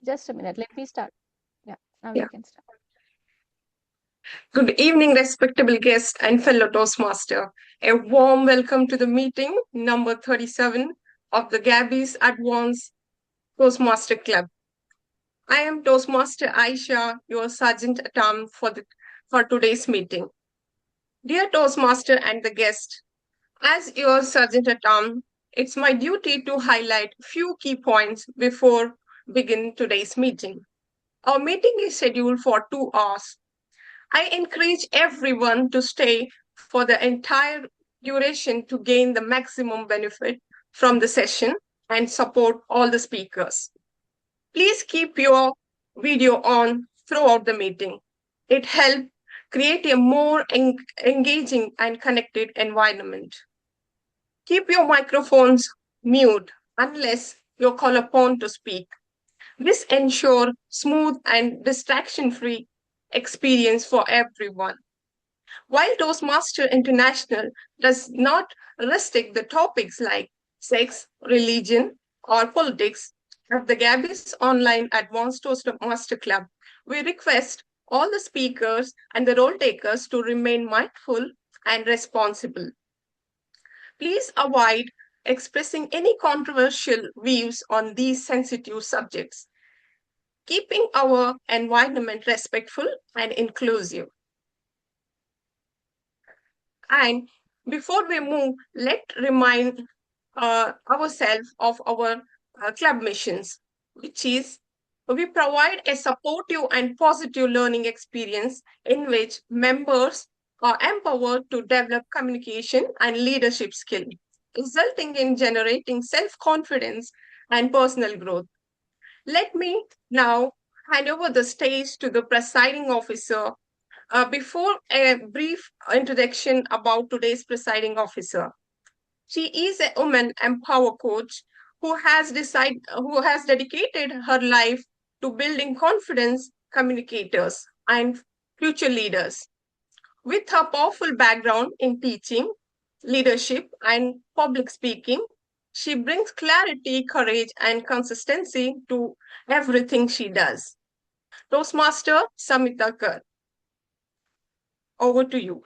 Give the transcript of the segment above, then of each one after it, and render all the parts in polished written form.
Just a minute. Let me start. Yeah, now Yeah. you can start. Good evening, respectable guest and fellow Toastmaster. A warm welcome to the meeting number 37 of the Gabby's Advanced Toastmaster Club. I am Toastmaster Ayesha, your Sergeant at Arms for today's meeting. Dear Toastmaster and the guest, as your Sergeant at Arms, it's my duty to highlight few key points before begin today's meeting. Our meeting is scheduled for 2 hours. I encourage everyone to stay for the entire duration to gain the maximum benefit from the session and support all the speakers. Please keep your video on throughout the meeting. It helps create a more engaging and connected environment. Keep your microphones mute unless you're called upon to speak. This ensures smooth and distraction-free experience for everyone. While Toastmaster International does not restrict the topics like sex, religion, or politics, at the Gabby's online Advanced Toastmaster Club, we request all the speakers and the role takers to remain mindful and responsible. Please avoid expressing any controversial views on these sensitive subjects, keeping our environment respectful and inclusive. And before we move, let's remind ourselves of our club missions, which is we provide a supportive and positive learning experience in which members are empowered to develop communication and leadership skills, resulting in generating self-confidence and personal growth. Let me now hand over the stage to the presiding officer. Before a brief introduction about today's presiding officer, she is a woman empower coach who has dedicated her life to building confidence communicators and future leaders. With her powerful background in teaching, leadership, and public speaking, she brings clarity, courage, and consistency to everything she does. Toastmaster Samita Kar, over to you.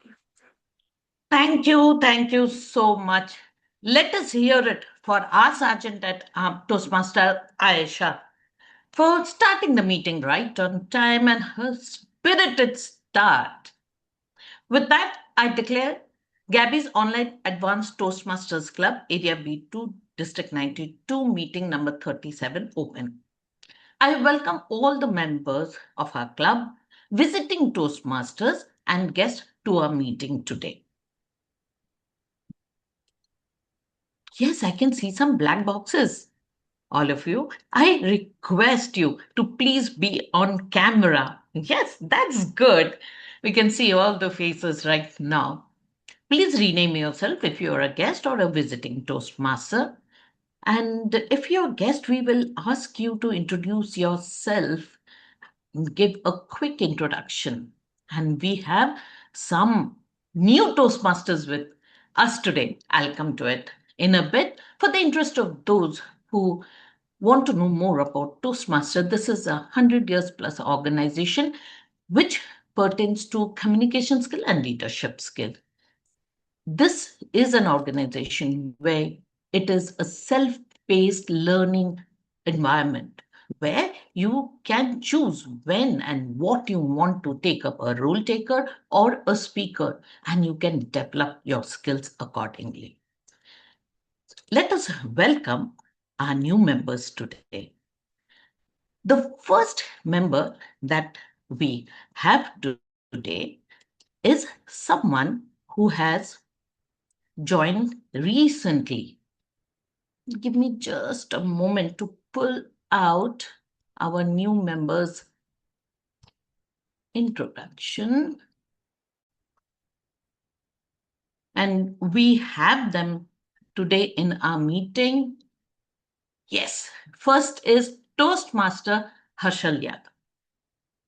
Thank you so much. Let us hear it for our sergeant at Toastmaster Ayesha for starting the meeting right on time and her spirited start. With that, I declare Gabby's online Advanced Toastmasters Club, Area B2, District 92, meeting number 37 open. I welcome all the members of our club, visiting Toastmasters, and guests to our meeting today. Yes, I can see some black boxes. All of you, I request you to please be on camera. Yes, that's good. We can see all the faces right now. Please rename yourself if you're a guest or a visiting Toastmaster. And if you're a guest, we will ask you to introduce yourself, give a quick introduction. And we have some new Toastmasters with us today. I'll come to it in a bit. For the interest of those who want to know more about Toastmaster, this is a 100 years plus organization which pertains to communication skill and leadership skill. This is an organization where it is a self paced learning environment where you can choose when and what you want to take up, a role taker or a speaker, and you can develop your skills accordingly. Let us welcome our new members today. The first member that we have today is someone who has joined recently. Give me just a moment to pull out our new members' introduction. And we have them today in our meeting. Yes, first is Toastmaster Harshal Yadav.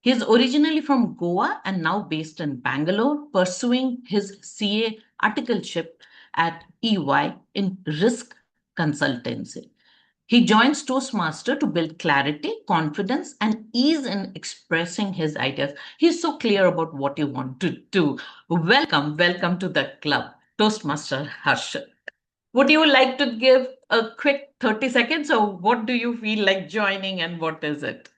He is originally from Goa and now based in Bangalore, pursuing his CA articleship at EY in risk consultancy. He joins Toastmaster to build clarity, confidence, and ease in expressing his ideas. He's so clear about what you want to do. Welcome to the club, Toastmaster Harshit. Would you like to give a quick 30 seconds, or what do you feel like joining and what is it?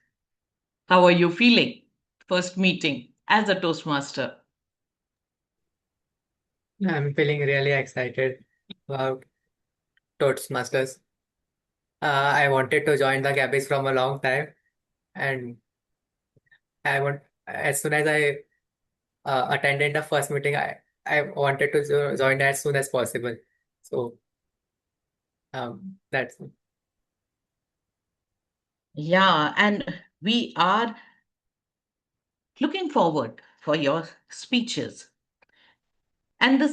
How are you feeling? First meeting as a Toastmaster. I'm feeling really excited about Toastmasters. I wanted to join the Gabbies from a long time, and as soon as I attended the first meeting, I wanted to join as soon as possible. So that's Yeah, and we are looking forward for your speeches. And the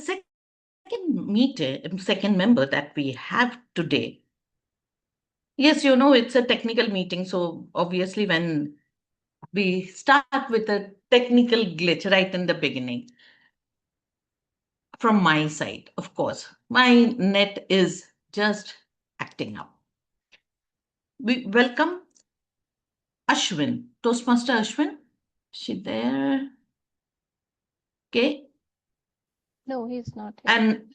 second member that we have today. Yes, it's a technical meeting, so obviously when we start with a technical glitch right in the beginning, from my side, of course, my net is just acting up. We welcome Ashwin, Toastmaster Ashwin. Is she there? Okay. No, he's not here. An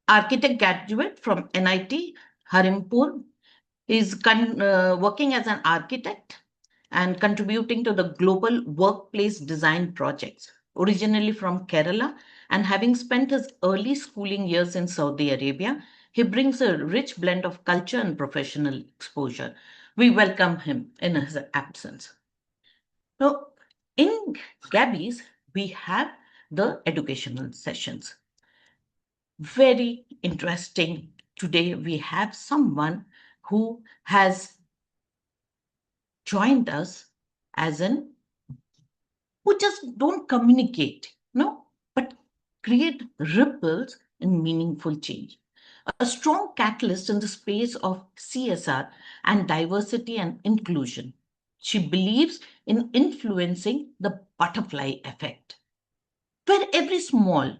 architect graduate from NIT Harimpur. He's working as an architect and contributing to the global workplace design projects. Originally from Kerala and having spent his early schooling years in Saudi Arabia, he brings a rich blend of culture and professional exposure. We welcome him in his absence. Now, in Gabby's, we have the educational sessions. Very interesting. Today, we have someone who has joined us as an who just don't communicate, no, but create ripples in meaningful change. A strong catalyst in the space of CSR and diversity and inclusion. She believes in influencing the butterfly effect, where every small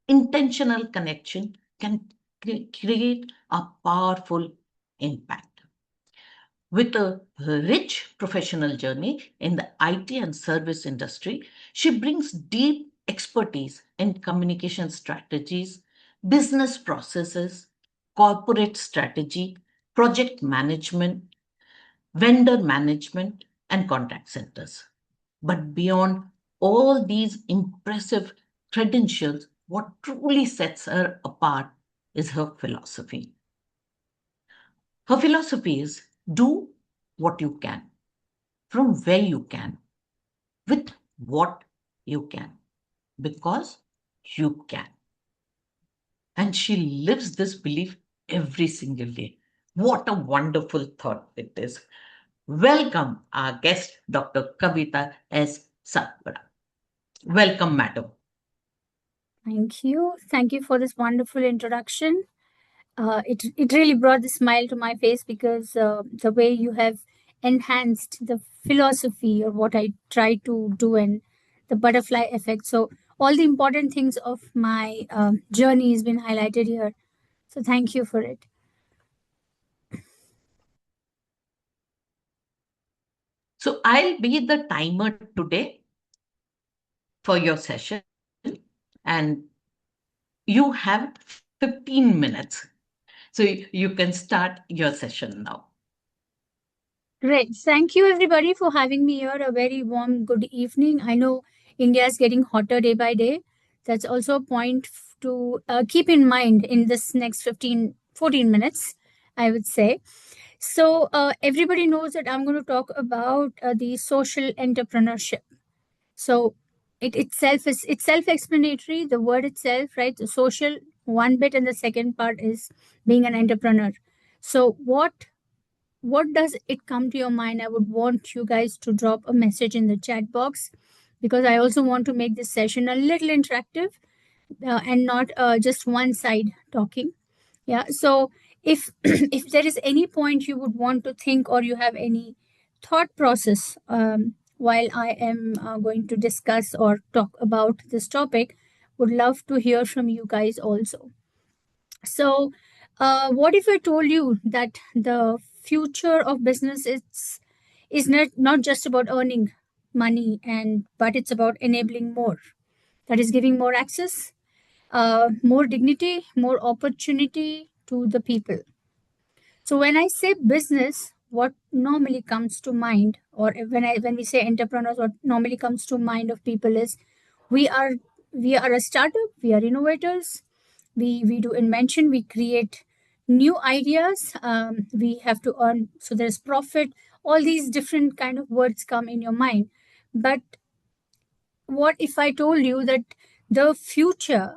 intentional connection can create a powerful impact. With a rich professional journey in the IT and service industry, she brings deep expertise in communication strategies, business processes, corporate strategy, project management, vendor management, and contact centers. But beyond all these impressive credentials, what truly sets her apart is her philosophy. Her philosophy is do what you can, from where you can, with what you can, because you can. And she lives this belief every single day. What a wonderful thought it is. Welcome our guest, Dr. Kavita S. Sapra. Welcome, madam. Thank you. Thank you for this wonderful introduction. It really brought the smile to my face because the way you have enhanced the philosophy of what I try to do and the butterfly effect. So all the important things of my journey has been highlighted here. So thank you for it. So I'll be the timer today for your session, and you have 15 minutes. So you can start your session now. Great. Thank you, everybody, for having me here. A very warm good evening. I know India is getting hotter day by day. That's also a point to keep in mind in this next 14 minutes, I would say. So, everybody knows that I'm going to talk about the social entrepreneurship. So, it's self-explanatory. The word itself, right? The social one bit, and the second part is being an entrepreneur. So, what does it come to your mind? I would want you guys to drop a message in the chat box because I also want to make this session a little interactive and not just one side talking. Yeah. So if if there is any point you would want to think or you have any thought process while I am going to discuss or talk about this topic, would love to hear from you guys also. So, what if I told you that the future of business is not just about earning money, but it's about enabling more. That is giving more access, more dignity, more opportunity to the people. So when I say business, what normally comes to mind, or when we say entrepreneurs, what normally comes to mind of people is we are a startup, we are innovators, we do invention, we create new ideas, we have to earn, so there's profit. All these different kind of words come in your mind. But what if I told you that the future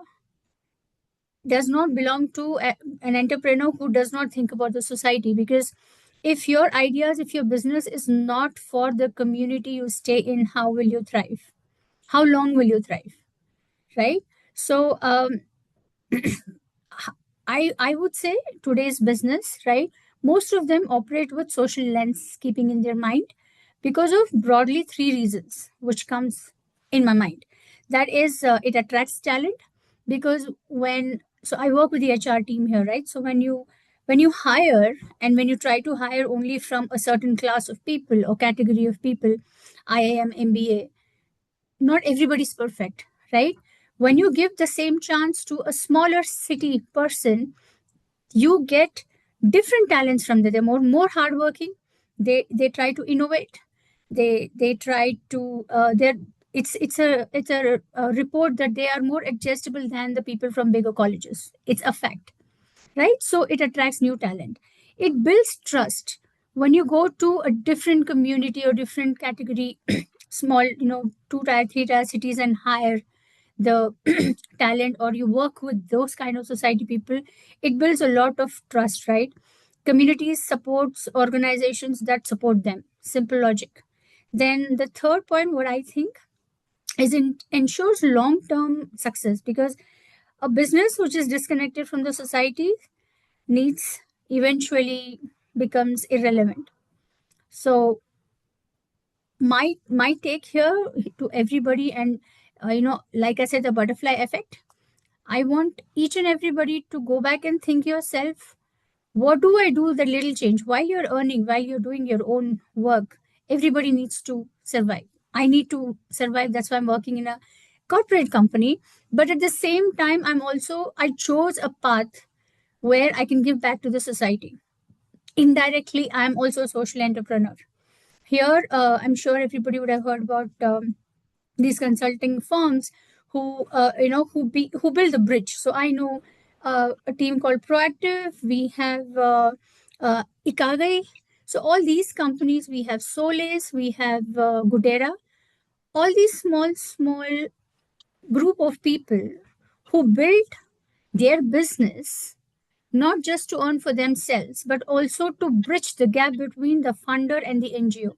does not belong to an entrepreneur who does not think about the society? Because if your ideas, if your business is not for the community you stay in, how will you thrive? How long will you thrive? Right? So I would say today's business, right? Most of them operate with social lens keeping in their mind because of broadly three reasons, which comes in my mind. That is, it attracts talent because so I work with the HR team here, right? So when you hire, and when you try to hire only from a certain class of people or category of people, IIM, MBA, not everybody's perfect, right? When you give the same chance to a smaller city person, you get different talents from them. They're more hardworking. They try to innovate. They try to it's a report that they are more adjustable than the people from bigger colleges. It's a fact, right? So it attracts new talent. It builds trust. When you go to a different community or different category, small, 2-tier, 3-tier cities, and hire the talent, or you work with those kind of society people, it builds a lot of trust, right? Communities supports organizations that support them. Simple logic. Then the third point, what I think, is it ensures long-term success, because a business which is disconnected from the society needs eventually becomes irrelevant. So my take here to everybody, and like I said, the butterfly effect, I want each and everybody to go back and think yourself, what do I do that little change while you're earning, while you're doing your own work? Everybody needs to survive. I need to survive. That's why I'm working in a corporate company. But at the same time, I chose a path where I can give back to the society. Indirectly, I'm also a social entrepreneur. Here, I'm sure everybody would have heard about these consulting firms who build the bridge. So I know a team called Proactive. We have Ikagai. So all these companies, we have Solace, we have Gudera. All these small group of people who built their business not just to earn for themselves, but also to bridge the gap between the funder and the NGO.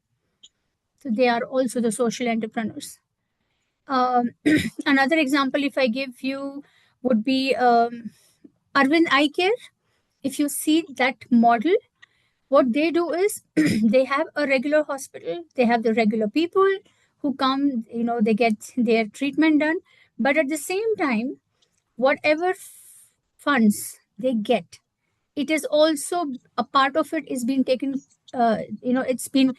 So they are also the social entrepreneurs. Another example, if I give you, would be Arvind Eye Care. If you see that model, what they do is they have a regular hospital, they have the regular people who come, they get their treatment done. But at the same time, whatever funds they get, it is also a part of it is being taken, it's been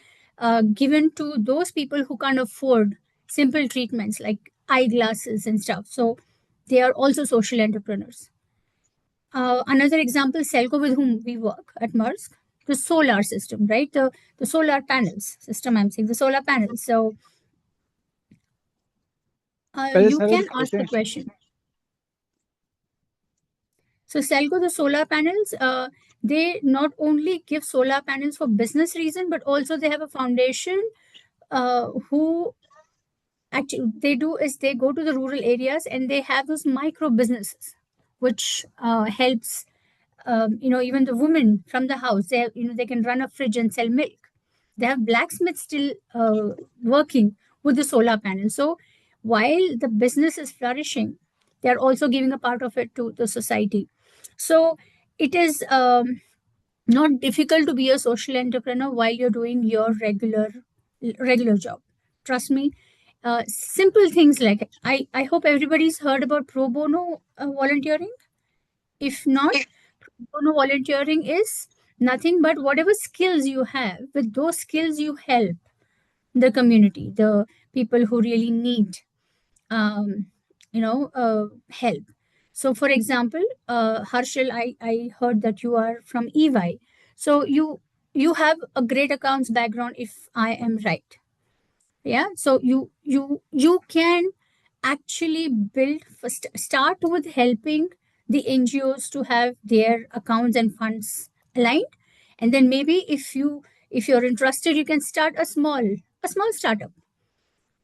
given to those people who can't afford simple treatments like eyeglasses and stuff. So they are also social entrepreneurs. Another example, Selco, with whom we work at Maersk, the solar system, right? The solar panels system, I'm saying, the solar panels. So you can ask the question. So Selco, the solar panels, they not only give solar panels for business reason, but also they have a foundation who actually they do is they go to the rural areas and they have those micro businesses, which helps even the women from the house. They can run a fridge and sell milk. They have blacksmiths still working with the solar panel. So while the business is flourishing, they are also giving a part of it to the society. So it is not difficult to be a social entrepreneur while you're doing your regular job. Trust me. Simple things like I hope everybody's heard about pro bono volunteering. If not, pro bono volunteering is Nothing but whatever skills you have, with those skills you help the community, the people who really need um, help. So for example, Harshil, I heard that you are from EY. So you have a great accounts background, if I am right. Yeah. So you can actually build first, start with helping the NGOs to have their accounts and funds aligned. And then maybe if you're interested, you can start a small startup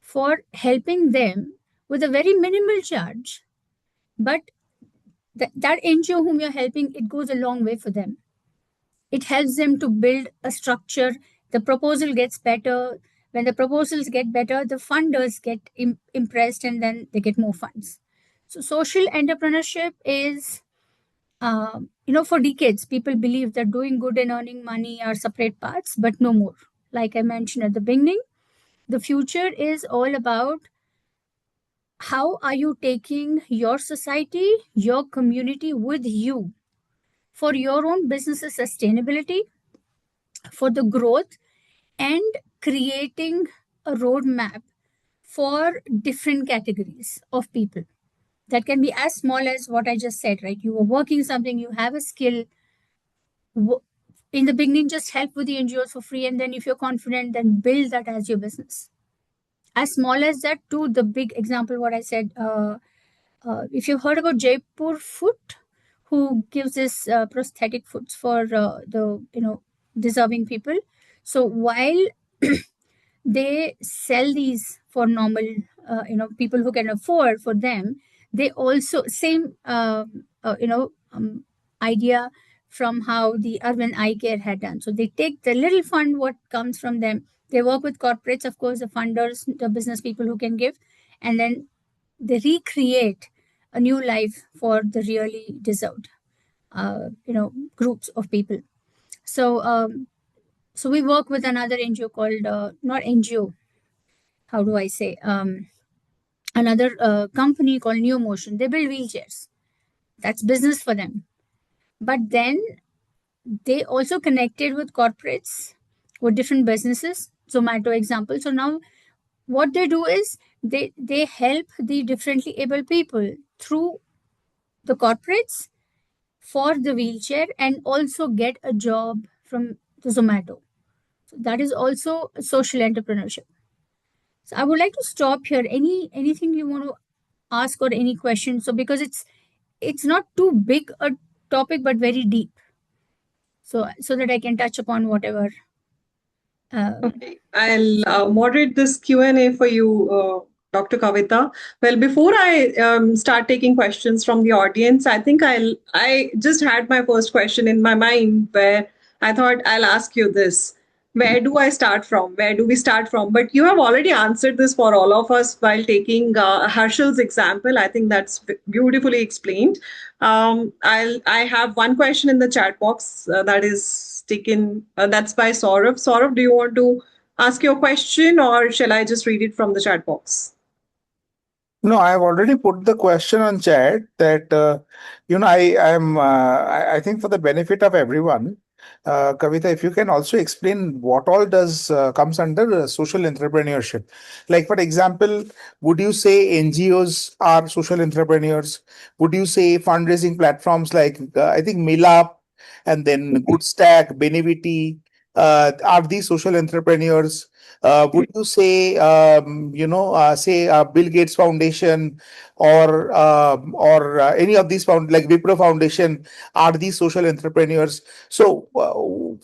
for helping them with a very minimal charge. But that NGO whom you're helping, it goes a long way for them. It helps them to build a structure. The proposal gets better. When the proposals get better, the funders get impressed, and then they get more funds. So social entrepreneurship is, for decades, people believe that doing good and earning money are separate paths, but no more. Like I mentioned at the beginning, the future is all about how are you taking your society, your community with you for your own business's sustainability, for the growth, and creating a roadmap for different categories of people. That can be as small as what I just said, right? You are working something, you have a skill. In the beginning, just help with the NGOs for free. And then if you're confident, then build that as your business. As small as that to the big example, what I said, if you've heard about Jaipur Foot, who gives this prosthetic foots for the deserving people. So while they sell these for normal people who can afford for them, they also same idea from how the Urban Eye Care had done. So they take the little fund what comes from them, they work with corporates, of course, the funders, the business people who can give, and then they recreate a new life for the really deserved groups of people. So we work with another NGO called not NGO, how do I say, another company called New Motion. They build wheelchairs. That's business for them. But then they also connected with corporates, with different businesses. Zomato example. So now what they do is they help the differently able people through the corporates for the wheelchair and also get a job from the Zomato. So that is also social entrepreneurship. So I would like to stop here. Anything you want to ask or any questions? So because it's not too big a topic but very deep. So that I can touch upon whatever. Okay, I'll moderate this Q&A for you, Dr. Kavita. Well, before I start taking questions from the audience, I think I just had my first question in my mind where I thought I'll ask you this. Where do I start from? Where do we start from? But you have already answered this for all of us while taking Harshal's example. I think that's beautifully explained. I have one question in the chat box that is taken. That's by Saurav. Saurav, do you want to ask your question, or shall I just read it from the chat box? No, I've already put the question on chat that I think for the benefit of everyone, Kavita, if you can also explain what all does comes under social entrepreneurship. Like for example, would you say NGOs are social entrepreneurs? Would you say fundraising platforms like I think Milap and then Goodstack, Benevity, are these social entrepreneurs? Would you say, Bill Gates Foundation or any of these like Wipro Foundation, are these social entrepreneurs? So,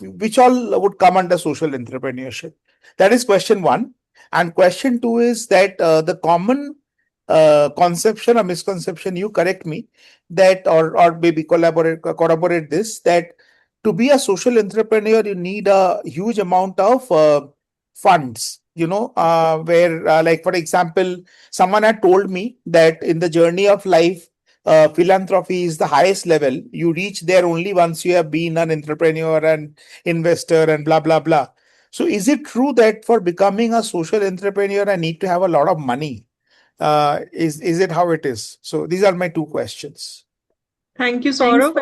which all would come under social entrepreneurship? That is question one. And question two is that the common conception or misconception, you correct me, that or maybe corroborate this, that to be a social entrepreneur, you need a huge amount of funds, where like for example, someone had told me that in the journey of life, philanthropy is the highest level. You reach there only once you have been an entrepreneur and investor and blah blah blah. So is it true that for becoming a social entrepreneur I need to have a lot of money? Is it how it is? So these are my two questions. Thank you, Thanks Saurav.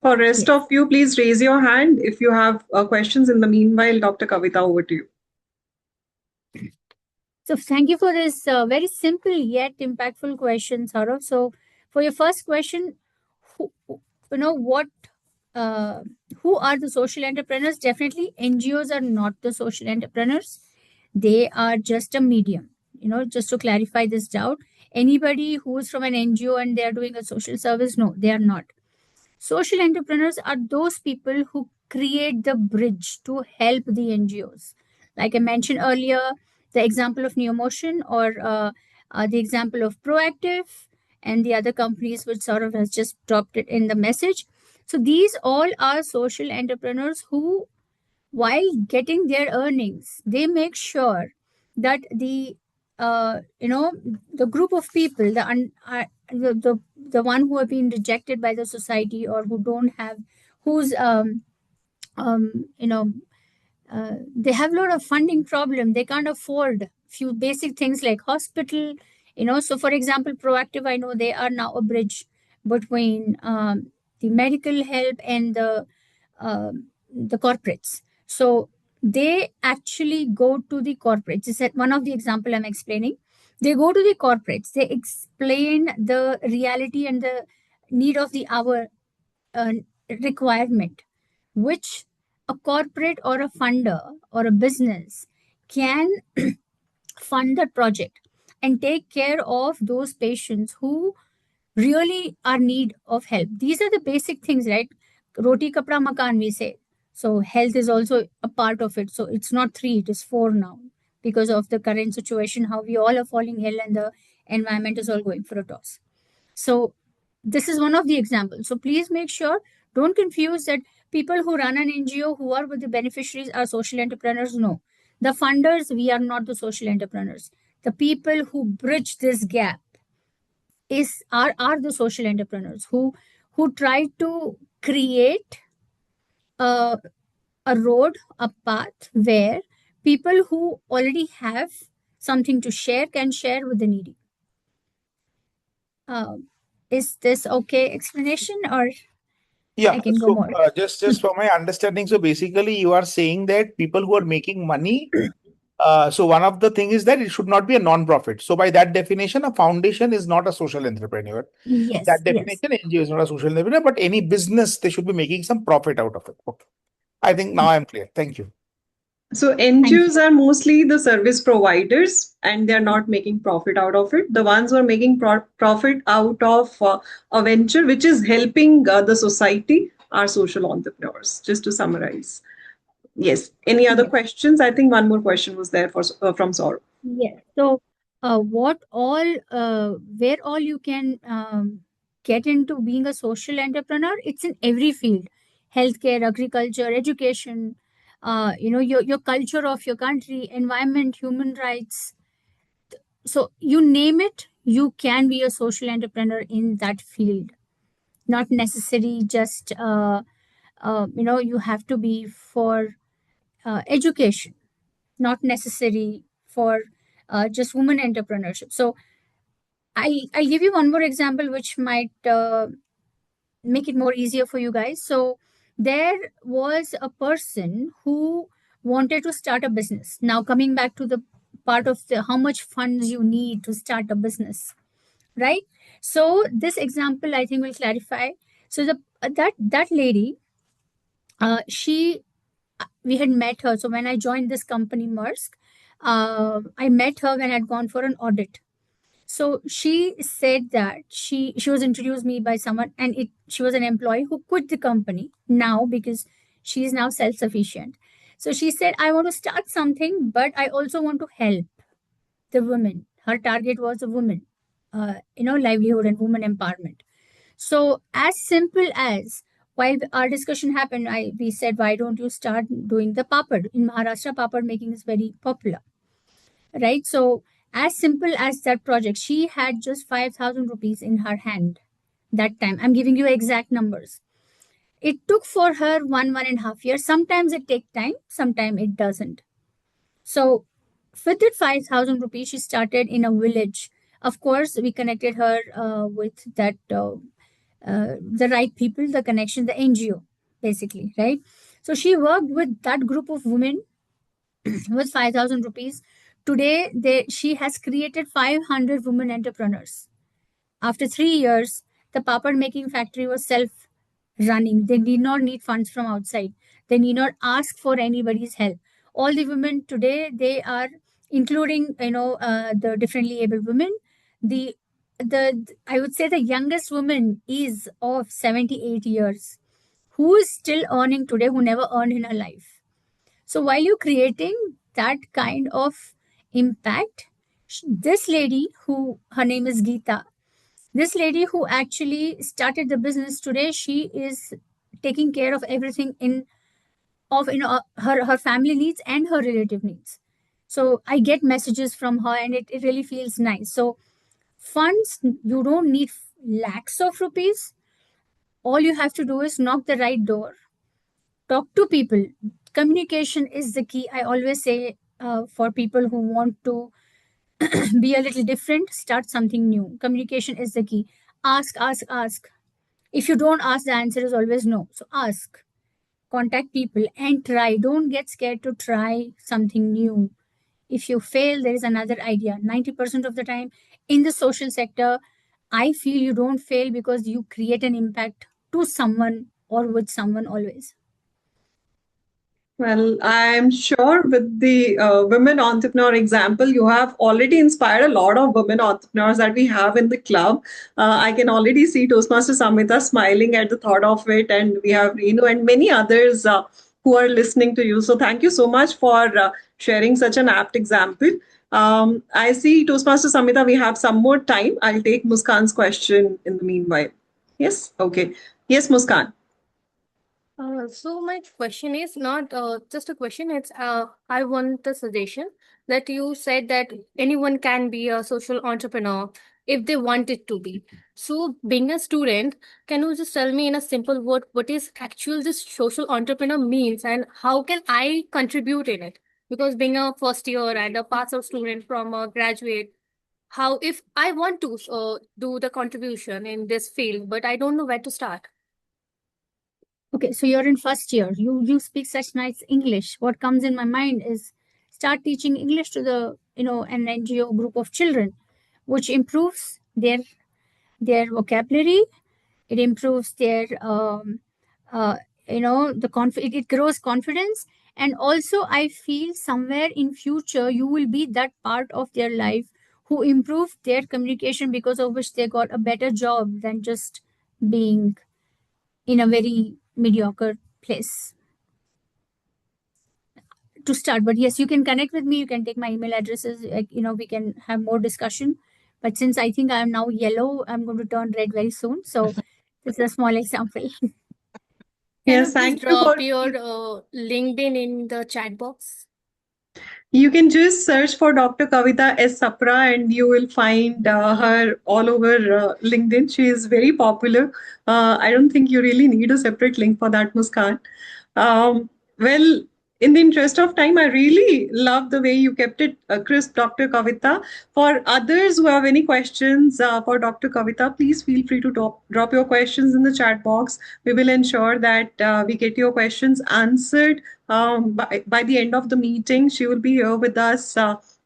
for For rest of you, please raise your hand if you have questions. In the meanwhile, Dr. Kavita, over to you. So thank you for this very simple yet impactful question, Saurav. So for your first question, who, what, who are the social entrepreneurs? Definitely, NGOs are not the social entrepreneurs. They are just a medium. Just to clarify this doubt, anybody who is from an NGO and they are doing a social service, no, they are not. Social entrepreneurs are those people who create the bridge to help the NGOs. Like I mentioned earlier, the example of Neomotion or the example of Proactive and the other companies which sort of has just dropped it in the message. So these all are social entrepreneurs who, while getting their earnings, they make sure that the the group of people, the one who have been rejected by the society or who don't have, who's um, you know they have a lot of funding problem, they can't afford few basic things like hospital. So for example, Proactive, I know they are now a bridge between the medical help and the corporates. So they actually go to the corporates. This is one of the example I'm explaining. They go to the corporates, they explain the reality and the need of the hour requirement, which a corporate or a funder or a business can fund the project and take care of those patients who really are need of help. These are the basic things, right? Roti kapra makan, we say. So health is also a part of it. So it's not 3, it is 4 now because of the current situation, how we all are falling ill and the environment is all going for a toss. So this is one of the examples. So please make sure, don't confuse that people who run an NGO who are with the beneficiaries are social entrepreneurs. No. The funders, we are not the social entrepreneurs. The people who bridge this gap are the social entrepreneurs who try to create a road, a path where people who already have something to share can share with the needy. Is this okay explanation, or Yeah, I can go so more? just for my understanding, so basically you are saying that people who are making money, so one of the thing is that it should not be a non-profit. So by that definition, a foundation is not a social entrepreneur. Yes, That yes. definition, NGO is not a social entrepreneur, but any business, they should be making some profit out of it. Okay. I think now I'm clear. Thank you. So Thank you. NGOs are mostly the service providers and they're not making profit out of it. The ones who are making profit out of a venture which is helping the society are social entrepreneurs, just to summarize. Yes. Any other Yes. questions? I think one more question was there from Saurav. Yes. So, where all you can get into being a social entrepreneur? It's in every field: healthcare, agriculture, education. Your culture of your country, environment, human rights. So you name it, you can be a social entrepreneur in that field. Not necessary just you have to be for education, not necessary for just women entrepreneurship. So I'll give you one more example which might make it more easier for you guys. So there was a person who wanted to start a business. Now coming back to the part of the how much funds you need to start a business, right? So this example I think will clarify. So that lady, she we had met her. So when I joined this company, Maersk, I met her when I'd gone for an audit. So she said that she was introduced me by someone, and she was an employee who quit the company now because she is now self-sufficient. So she said, I want to start something, but I also want to help the women. Her target was a woman, livelihood and women empowerment. So as simple as, while our discussion happened, we said, why don't you start doing the papad? In Maharashtra, papad making is very popular, right? So as simple as that project, she had just 5,000 rupees in her hand that time. I'm giving you exact numbers. It took for her 1.5 years. Sometimes it takes time, sometimes it doesn't. So with that 5,000 rupees, she started in a village. Of course, we connected her with that the right people, the connection, the NGO, basically, right? So she worked with that group of women with 5,000 rupees. Today, she has created 500 women entrepreneurs. After 3 years, the papad making factory was self running. They did not need funds from outside. They need not ask for anybody's help. All the women today, they are, including the differently able women. The I would say the youngest woman is of 78 years, who is still earning today, who never earned in her life. So while you're creating that kind of impact, this lady, who her name is Geeta, this lady who actually started the business today, she is taking care of everything her family needs and her relative needs. So I get messages from her, and it really feels nice. So funds, you don't need lakhs of rupees. All you have to do is knock the right door, talk to people. Communication is the key. I always say, for people who want to be a little different, start something new. Communication is the key. Ask, ask, ask. If you don't ask, the answer is always no. So ask, contact people, and try. Don't get scared to try something new. If you fail, there is another idea. 90% of the time in the social sector, I feel you don't fail because you create an impact to someone or with someone always. Well, I'm sure with the women entrepreneur example, you have already inspired a lot of women entrepreneurs that we have in the club. I can already see Toastmaster Samita smiling at the thought of it, and we have Renu and many others who are listening to you. So thank you so much for sharing such an apt example. I see Toastmaster Samita, we have some more time. I'll take Muskan's question in the meanwhile. Yes? Okay. Yes, Muskan. So my question is not just a question. It's I want a suggestion that you said that anyone can be a social entrepreneur if they want it to be. So being a student, can you just tell me in a simple word what is actual this social entrepreneur means and how can I contribute in it? Because being a first year and a pass out student from a graduate, how if I want to do the contribution in this field, but I don't know where to start. Okay, so you're in first year. You speak such nice English. What comes in my mind is start teaching English to the an NGO group of children, which improves their vocabulary. It improves their it grows confidence, and also I feel somewhere in future you will be that part of their life who improved their communication, because of which they got a better job than just being in a very mediocre place to start. But yes, you can connect with me. You can take my email addresses. We can have more discussion. But since I think I am now yellow, I'm going to turn red very soon. So this is a small example. Can Yes, you please thank you drop for. your LinkedIn in the chat box? You can just search for Dr. Kavita S. Sapra and you will find her all over LinkedIn. She is very popular. I don't think you really need a separate link for that, Muskan. Well, in the interest of time, I really love the way you kept it crisp, Dr. Kavita. For others who have any questions for Dr. Kavita, please feel free to drop your questions in the chat box. We will ensure that we get your questions answered by the end of the meeting. She will be here with us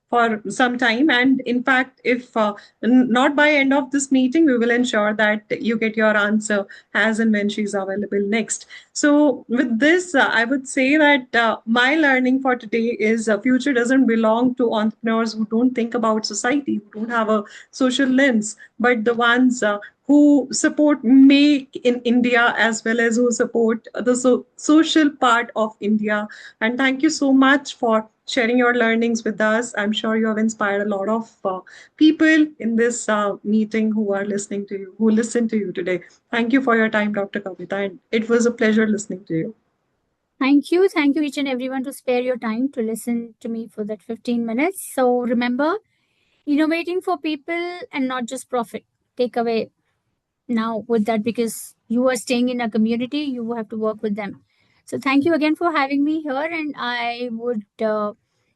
for some time, and in fact, if not by end of this meeting, we will ensure that you get your answer as and when she's available next. So with this, I would say that my learning for today is future doesn't belong to entrepreneurs who don't think about society, who don't have a social lens, but the ones who support make in India as well as who support the social part of India. And thank you so much for sharing your learnings with us. I'm sure you have inspired a lot of people in this meeting who are listening to you, who listen to you today. Thank you for your time, Dr. Kavita, and it was a pleasure listening to you. Thank you each and everyone to spare your time to listen to me for that 15 minutes. So remember, innovating for people and not just profit. Take away now with that, because you are staying in a community, you have to work with them. So thank you again for having me here, and I would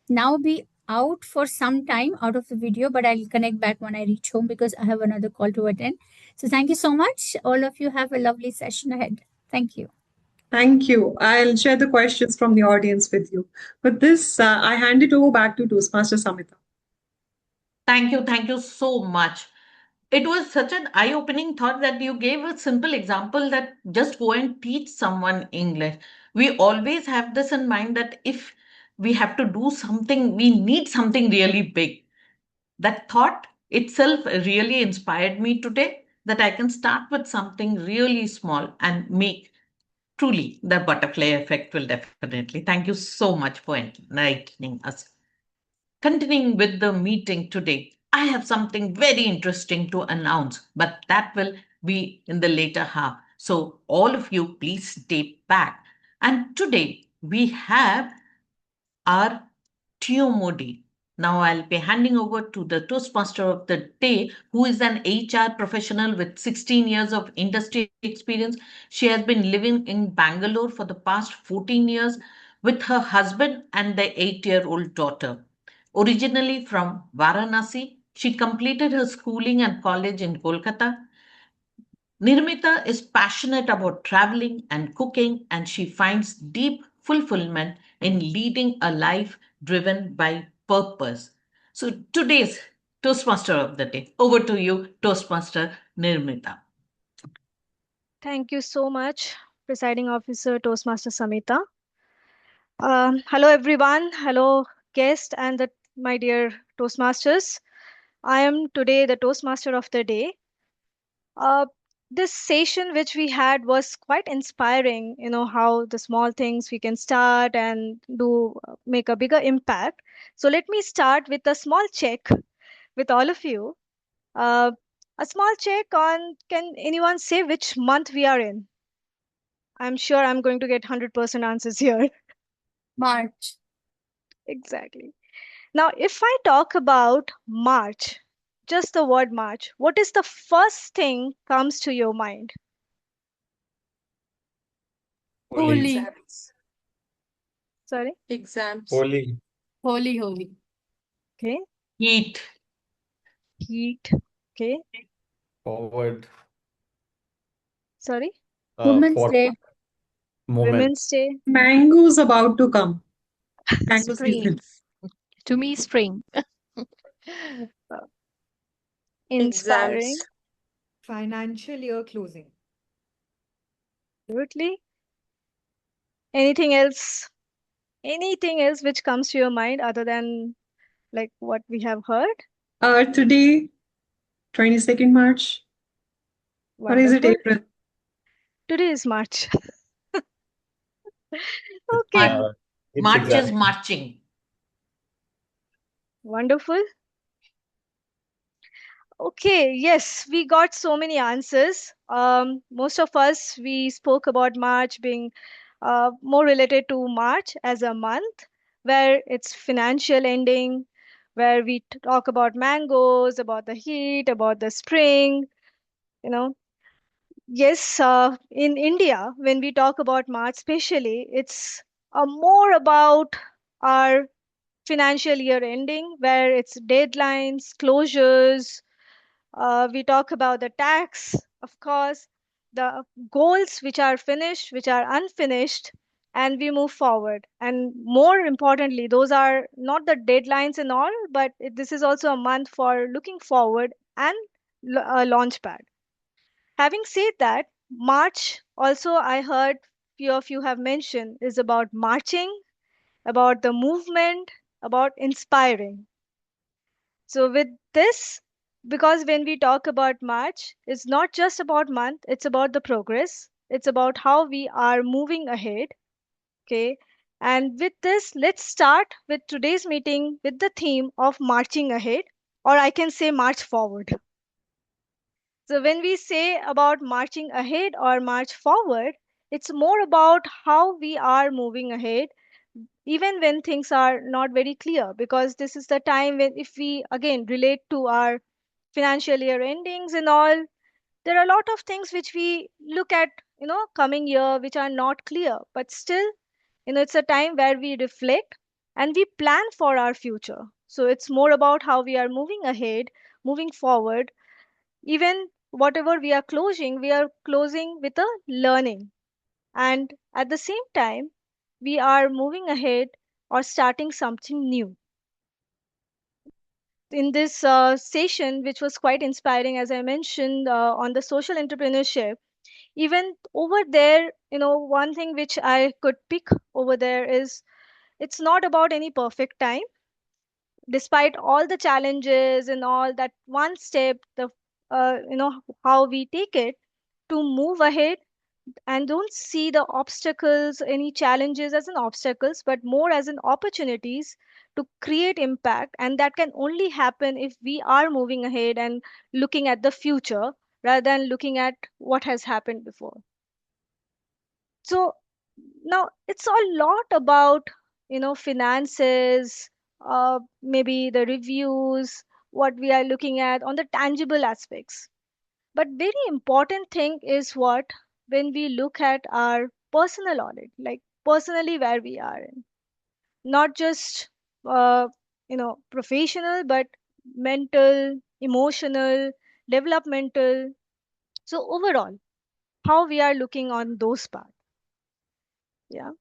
now be out for some time out of the video, but I'll connect back when I reach home because I have another call to attend. So thank you so much. All of you have a lovely session ahead. Thank you. Thank you. I'll share the questions from the audience with you. With this, I hand it over back to Toastmaster Samita. Thank you so much. It was such an eye opening thought that you gave a simple example that just go and teach someone English. We always have this in mind that if we have to do something, we need something really big. That thought itself really inspired me today that I can start with something really small and make truly the butterfly effect will definitely. Thank you so much for enlightening us. Continuing with the meeting today, I have something very interesting to announce, but that will be in the later half. So, all of you, please stay back. And today we have our TMOD. Now, I'll be handing over to the Toastmaster of the day, who is an HR professional with 16 years of industry experience. She has been living in Bangalore for the past 14 years with her husband and their 8-year-old daughter. Originally from Varanasi, she completed her schooling and college in Kolkata. Nirmita is passionate about traveling and cooking, and she finds deep fulfillment in leading a life driven by purpose. So, today's Toastmaster of the day. Over to you, Toastmaster Nirmita. Thank you so much, Presiding Officer Toastmaster Samita. Hello, everyone. Hello, guest and my dear Toastmasters. I am today the Toastmaster of the day. Uh, this session which we had was quite inspiring. You know how the small things we can start and do make a bigger impact. So let me start with a small check with all of you. Uh, a small check on, can anyone say which month we are in? I'm sure I'm going to get 100% answers here. March. Exactly. Now, if I talk about March, just the word March, what is the first thing comes to your mind? Holy. Holy. Exams. Sorry? Exams. Holy. Holy, holy. Okay. Heat. Heat. Okay. Forward. Sorry? Women's For Day. moment. Women's Day. Mango's about to come. Mango Spring. season. To me, spring. Inspiring. Exams. Financial year closing. Absolutely. Anything else? Anything else which comes to your mind other than like what we have heard? Today, 22nd March. Or is it Wonderful. April? Today is March. Okay. Mar- It's March is exam. marching. Wonderful. Okay, yes, we got so many answers. Most of us, we spoke about March being more related to March as a month, where it's financial ending, where we talk about mangoes, about the heat, about the spring, you know. Yes, in India, when we talk about March, especially, it's more about our financial year ending, where it's deadlines, closures, we talk about the tax, of course, the goals which are finished, which are unfinished, and we move forward. And more importantly, those are not the deadlines and all, but this is also a month for looking forward and a launch pad. Having said that, March also I heard few of you have mentioned is about marching, about the movement, about inspiring. So with this, because when we talk about March, it's not just about month, it's about the progress. It's about how we are moving ahead. Okay. And with this, let's start with today's meeting with the theme of marching ahead, or I can say march forward. So when we say about marching ahead or march forward, it's more about how we are moving ahead even when things are not very clear, because this is the time when if we again relate to our financial year endings and all, there are a lot of things which we look at, coming year, which are not clear, but still, it's a time where we reflect and we plan for our future. So it's more about how we are moving ahead, moving forward, even whatever we are closing with a learning. And at the same time, we are moving ahead or starting something new. In this session, which was quite inspiring, as I mentioned, on the social entrepreneurship, even over there, one thing which I could pick over there is it's not about any perfect time. Despite all the challenges and all that, one step, how we take it to move ahead, and don't see the obstacles, any challenges as an obstacles, but more as an opportunities to create impact. And that can only happen if we are moving ahead and looking at the future rather than looking at what has happened before. So now it's a lot about finances, maybe the reviews, what we are looking at on the tangible aspects. But very important thing is what, when we look at our personal audit, like personally where we are in, not just professional, but mental, emotional, developmental. So overall, how we are looking on those parts. Yeah.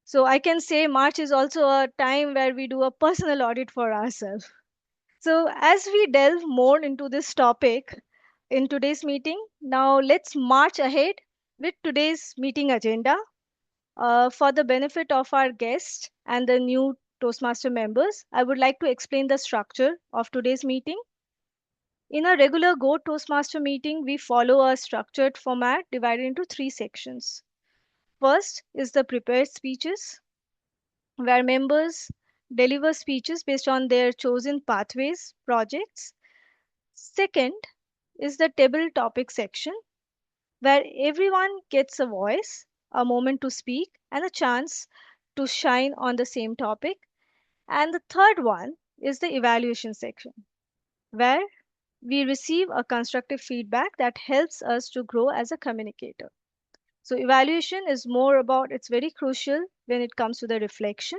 So I can say March is also a time where we do a personal audit for ourselves. So as we delve more into this topic in today's meeting, now let's march ahead with today's meeting agenda. For the benefit of our guests and the new Toastmaster members, I would like to explain the structure of today's meeting. In a regular Go Toastmaster meeting, we follow a structured format divided into three sections. First is the prepared speeches, where members deliver speeches based on their chosen pathways, projects. Second is the table topic section, where everyone gets a voice, a moment to speak, and a chance to shine on the same topic. And the third one is the evaluation section, where we receive a constructive feedback that helps us to grow as a communicator. So, evaluation is more about, it's very crucial when it comes to the reflection.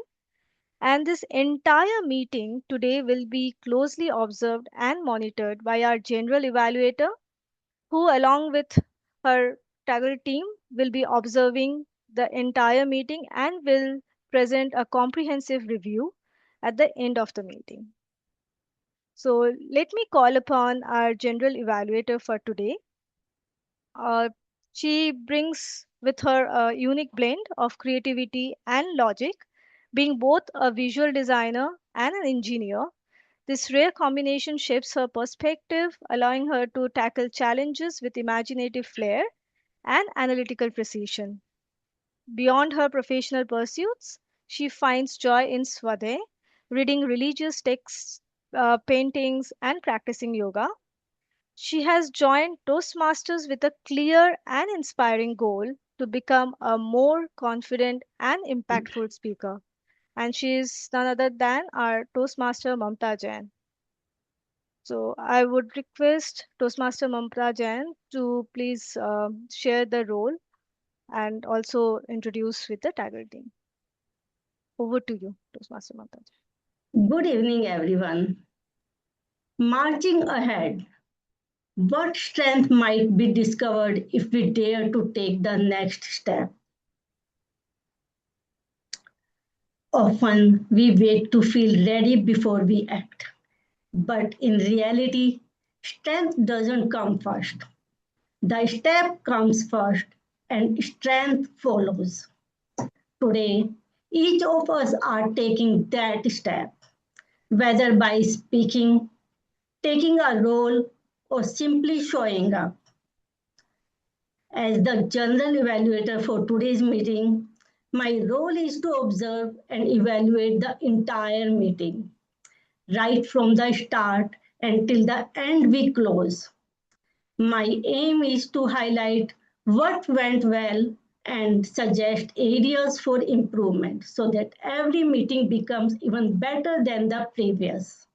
And this entire meeting today will be closely observed and monitored by our general evaluator, who, along with her TAGL team, will be observing the entire meeting and will present a comprehensive review at the end of the meeting. So, let me call upon our general evaluator for today. She brings with her a unique blend of creativity and logic, being both a visual designer and an engineer. This rare combination shapes her perspective, allowing her to tackle challenges with imaginative flair and analytical precision. Beyond her professional pursuits, she finds joy in Swadhyay, reading religious texts, paintings, and practicing yoga. She has joined Toastmasters with a clear and inspiring goal to become a more confident and impactful speaker. And she is none other than our Toastmaster Mamta Jain. So I would request Toastmaster Mamta Jain to please share the role and also introduce with the TAGL team. Over to you, Toastmaster Mamta Jain. Good evening, everyone. Marching ahead, what strength might be discovered if we dare to take the next step? Often we wait to feel ready before we act. But in reality, strength doesn't come first. The step comes first and strength follows. Today, each of us are taking that step, whether by speaking, taking a role, or simply showing up. As the general evaluator for today's meeting, my role is to observe and evaluate the entire meeting, right from the start until the end we close. My aim is to highlight what went well and suggest areas for improvement so that every meeting becomes even better than the previous.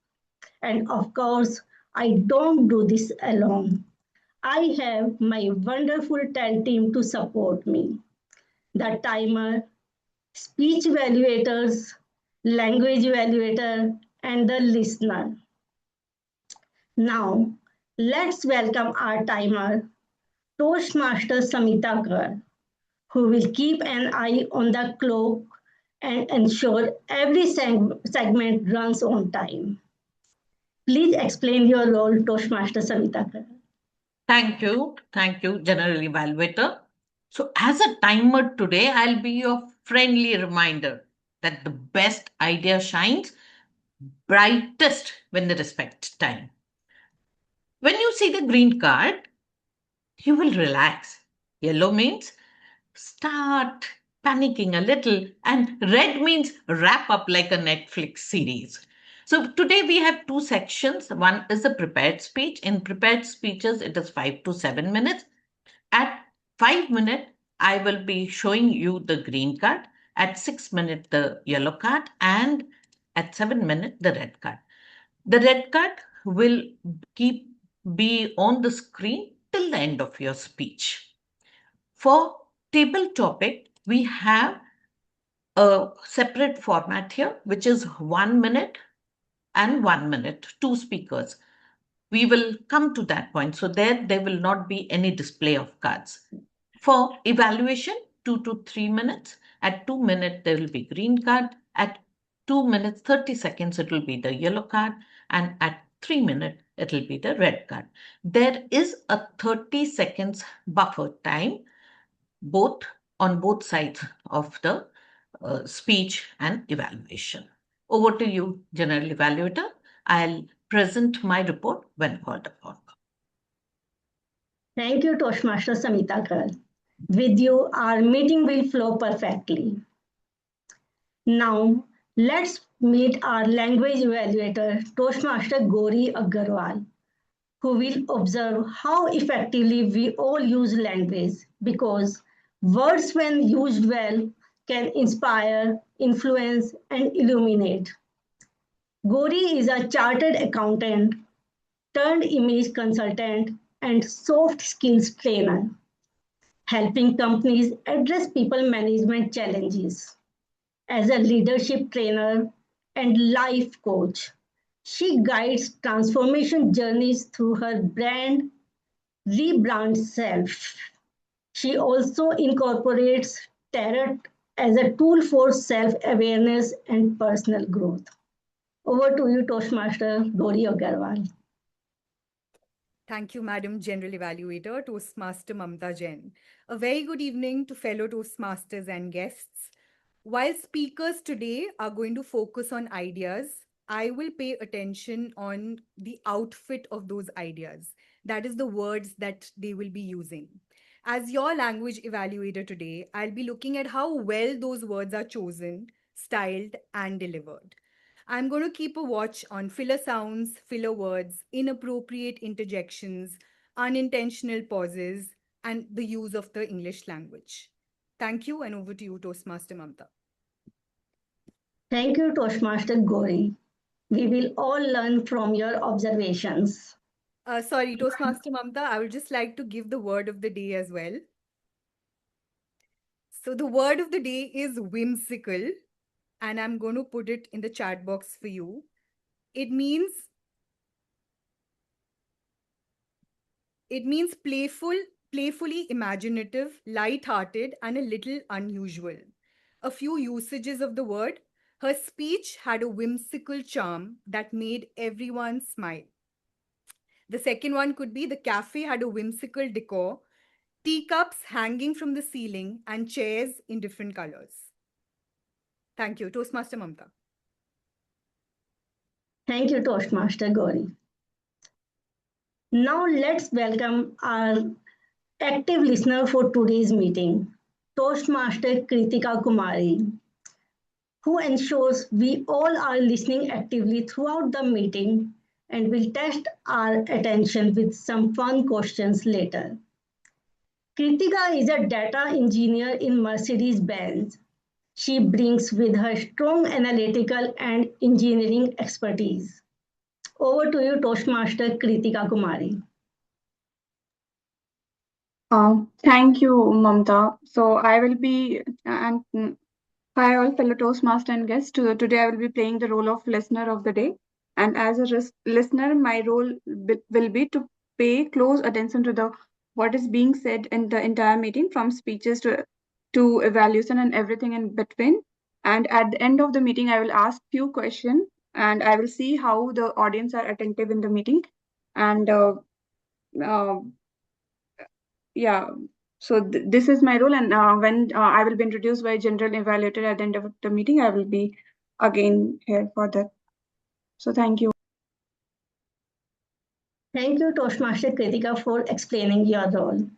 And of course, I don't do this alone. I have my wonderful TEL team to support me. The timer, speech evaluators, language evaluator, and the listener. Now, Let's welcome our timer, Toastmaster Samita Kar, who will keep an eye on the clock and ensure every segment runs on time. Please explain your role, Toastmaster Samita Kar. Thank you, General Evaluator. So, as a timer today, I'll be your friendly reminder that the best idea shines brightest when they respect time. When you see the green card, you will relax. Yellow means start panicking a little, and red means wrap up like a Netflix series. So today we have two sections. One is a prepared speech. In prepared speeches, it is 5 to 7 minutes. At 5 minutes, I will be showing you the green card. At 6 minutes, the yellow card, and at 7 minutes, the red card. The red card will keep be on the screen till the end of your speech. For table topic, we have a separate format here, which is 1 minute and 1 minute, two speakers. We will come to that point. So there will not be any display of cards. For evaluation, 2 to 3 minutes. At 2 minutes, there will be green card. At 2 minutes, 30 seconds, it will be the yellow card. And at 3 minutes, it will be the red card. There is a 30 seconds buffer time both on both sides of the speech and evaluation. Over to you, General Evaluator. I'll present my report when called upon. Thank you, Toastmaster Samita Kar. With you, our meeting will flow perfectly. Now, let's meet our language evaluator, Toastmaster Gaurii Aggarwal, who will observe how effectively we all use language, because words, when used well, can inspire, influence, and illuminate. Gaurii is a chartered accountant, turned image consultant, and soft skills trainer, helping companies address people management challenges. As a leadership trainer and life coach, she guides transformation journeys through her brand rebrand self. She also incorporates tarot as a tool for self awareness and personal growth. Over to you, Toastmaster Gaurii Aggarwal. Thank you, Madam General Evaluator, Toastmaster Mamta Jain. A very good evening to fellow Toastmasters and guests. While speakers today are going to focus on ideas, I will pay attention on the outfit of those ideas. That is the words that they will be using. As your language evaluator today, I'll be looking at how well those words are chosen, styled, and delivered. I'm going to keep a watch on filler sounds, filler words, inappropriate interjections, unintentional pauses, and the use of the English language. Thank you, and over to you, Toastmaster Mamta. Thank you, Toastmaster Gaurii. We will all learn from your observations. Sorry, Toastmaster Mamta, I would just like to give the word of the day as well. So the word of the day is whimsical, and I'm going to put it in the chat box for you. It means playful, playfully imaginative, light-hearted, and a little unusual. A few usages of the word. Her speech had a whimsical charm that made everyone smile. The second one could be the cafe had a whimsical decor, teacups hanging from the ceiling, and chairs in different colors. Thank you. Toastmaster Mamta. Thank you, Toastmaster Gaurii. Now let's welcome our active listener for today's meeting, Toastmaster Kritika Kumari, who ensures we all are listening actively throughout the meeting and will test our attention with some fun questions later. Kritika is a data engineer in Mercedes-Benz. She brings with her strong analytical and engineering expertise. Over to you, Toastmaster Kritika Kumari. Thank you, Mamta. So I will be, and hi all fellow Toastmaster and guests. Today I will be playing the role of listener of the day. And as a listener, my role will be to pay close attention to the what is being said in the entire meeting, from speeches to evaluation and everything in between. And at the end of the meeting, I will ask few questions and I will see how the audience are attentive in the meeting. And uh, yeah, so this is my role. And when I will be introduced by general evaluator at the end of the meeting, I will be again here for that. So thank you. Thank you, Toastmaster Kritika, for explaining your role.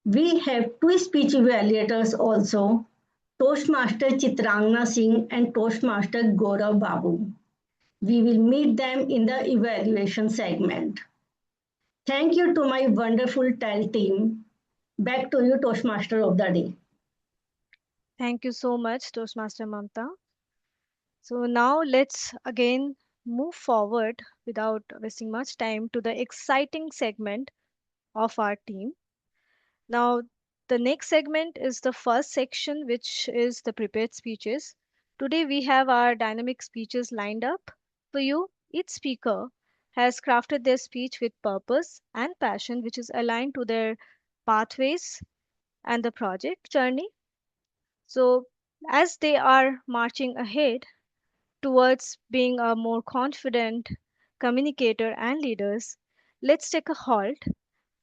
We have two speech evaluators also, Toastmaster Chitragana Singh and Toastmaster Gaurav Babu. We will meet them in the evaluation segment. Thank you to my wonderful TEL team. Back to you, Toastmaster of the day. Thank you so much, Toastmaster Mamta. So now let's again move forward without wasting much time to the exciting segment of our team. Now, the next segment is the first section, which is the prepared speeches. Today, we have our dynamic speeches lined up for you. Each speaker has crafted their speech with purpose and passion, which is aligned to their pathways and the project journey. So, as they are marching ahead towards being a more confident communicator and leaders, let's take a halt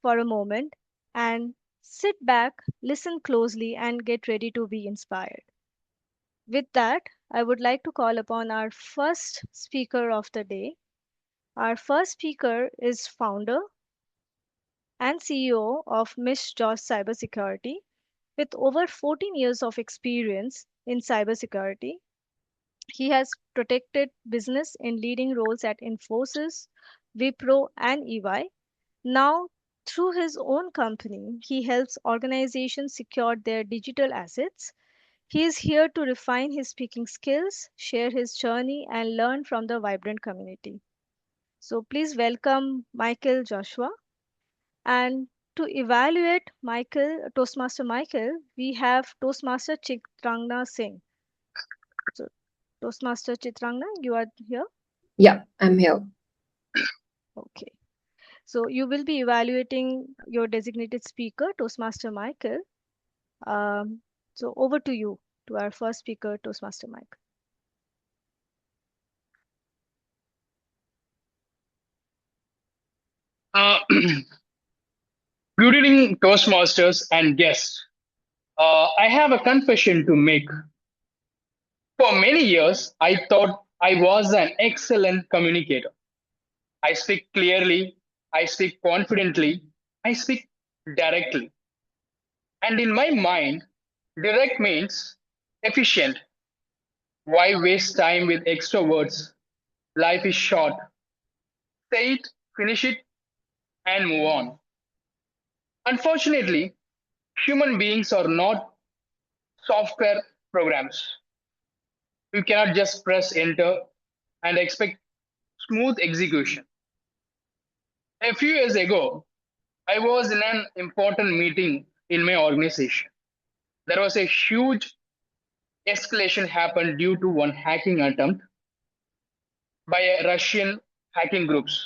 for a moment and sit back, listen closely, and get ready to be inspired. With that, I would like to call upon our first speaker of the day. Our first speaker is founder and CEO of Miss Josh Cybersecurity with over 14 years of experience in cybersecurity. He has protected business in leading roles at Infosys, Wipro, and EY. Now, through his own company, he helps organizations secure their digital assets. He is here to refine his speaking skills, share his journey, and learn from the vibrant community. So, please welcome Micheal Joshua. And to evaluate Toastmaster Micheal, we have Toastmaster Chitragana Singh. So, Toastmaster Chitragana, you are here? Yeah, I'm here. Okay. So you will be evaluating your designated speaker, Toastmaster Micheal. So over to you, to our first speaker, Toastmaster Micheal. Good evening, Toastmasters and guests. I have a confession to make. For many years, I thought I was an excellent communicator. I speak clearly, I speak confidently, I speak directly. And in my mind, direct means efficient. Why waste time with extra words? Life is short. Say it, finish it, and move on. Unfortunately, human beings are not software programs. You cannot just press enter and expect smooth execution. A few years ago, I was in an important meeting in my organization. There was a huge escalation happened due to one hacking attempt by a Russian hacking groups.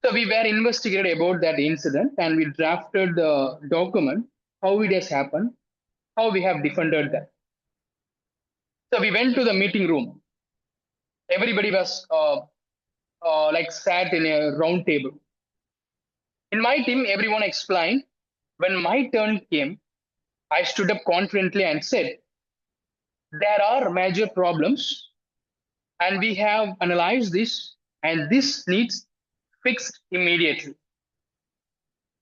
So we were investigated about that incident and we drafted the document, how it has happened, how we have defended that. So we went to the meeting room. Everybody was like sat in a round table. In my team, everyone explained. When my turn came, I stood up confidently and said, there are major problems and we have analyzed this and this needs fixed immediately.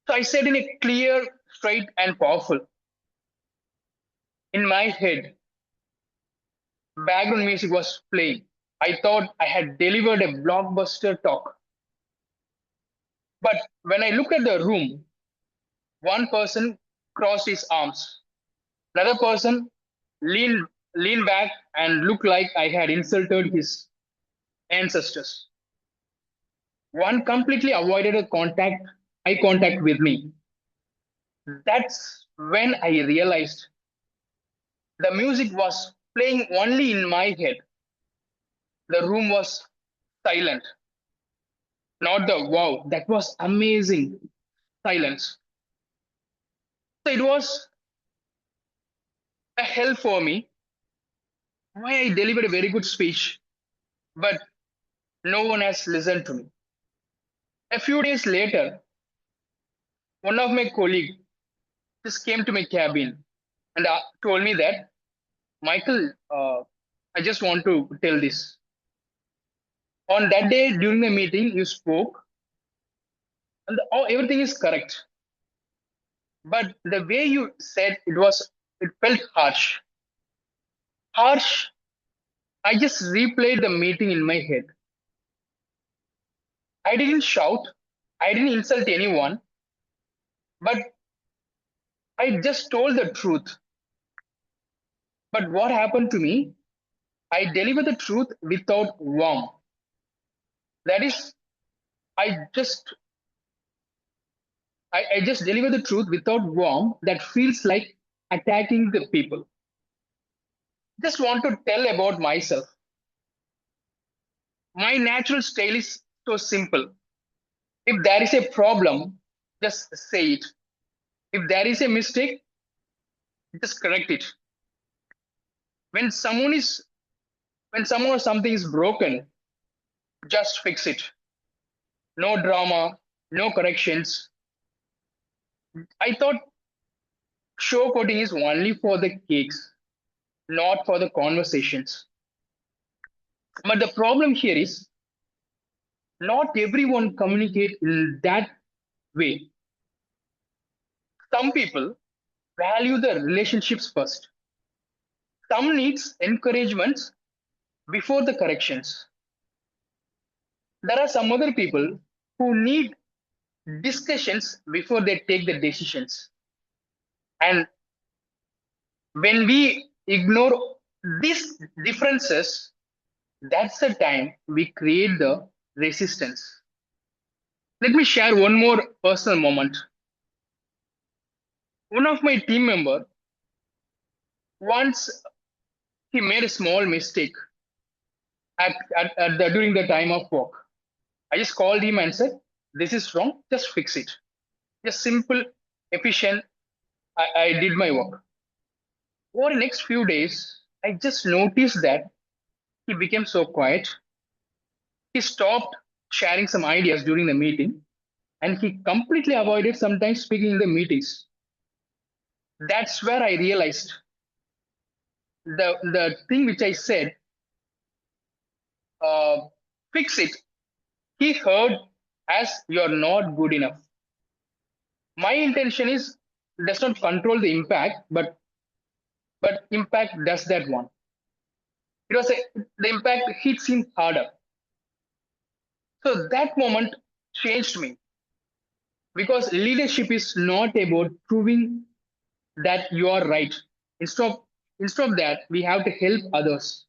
So I said in a clear, straight, and powerful. In my head, background music was playing. I thought I had delivered a blockbuster talk. But when I looked at the room, one person crossed his arms. Another person leaned back and looked like I had insulted his ancestors. One completely avoided eye contact with me. That's when I realized the music was playing only in my head. The room was silent. not the wow, that was amazing silence. So it was a hell for me. Why I delivered a very good speech, but no one has listened to me. A few days later, one of my colleagues just came to my cabin and told me that, Michael, I just want to tell this. On that day during the meeting, you spoke, and everything is correct. But the way you said it felt harsh. Harsh. I just replayed the meeting in my head. I didn't shout. I didn't insult anyone. But I just told the truth. But what happened to me? I delivered the truth without warmth. That is, I just I just deliver the truth without warmth that feels like attacking the people. Just want to tell about myself. My natural style is so simple. If there is a problem, just say it. If there is a mistake, just correct it. When someone is when someone or something is broken, just fix it. No drama, no corrections. I thought showcoding is only for the cakes, not for the conversations. But the problem here is not everyone communicate in that way. Some people value the relationships first. Some needs encouragements before the corrections. There are some other people who need discussions before they take the decisions. And when we ignore these differences, that's the time we create the resistance. Let me share one more personal moment. One of my team member, once he made a small mistake during the time of work. I just called him and said, this is wrong, just fix it. Just simple, efficient, I did my work. Over the next few days, I just noticed that he became so quiet. He stopped sharing some ideas during the meeting and he completely avoided sometimes speaking in the meetings. That's where I realized the thing which I said, fix it. He heard as you're not good enough. My intention is does not control the impact, but impact does that one. It was the impact hits him harder. So that moment changed me because leadership is not about proving that you are right. Instead of that, we have to help others.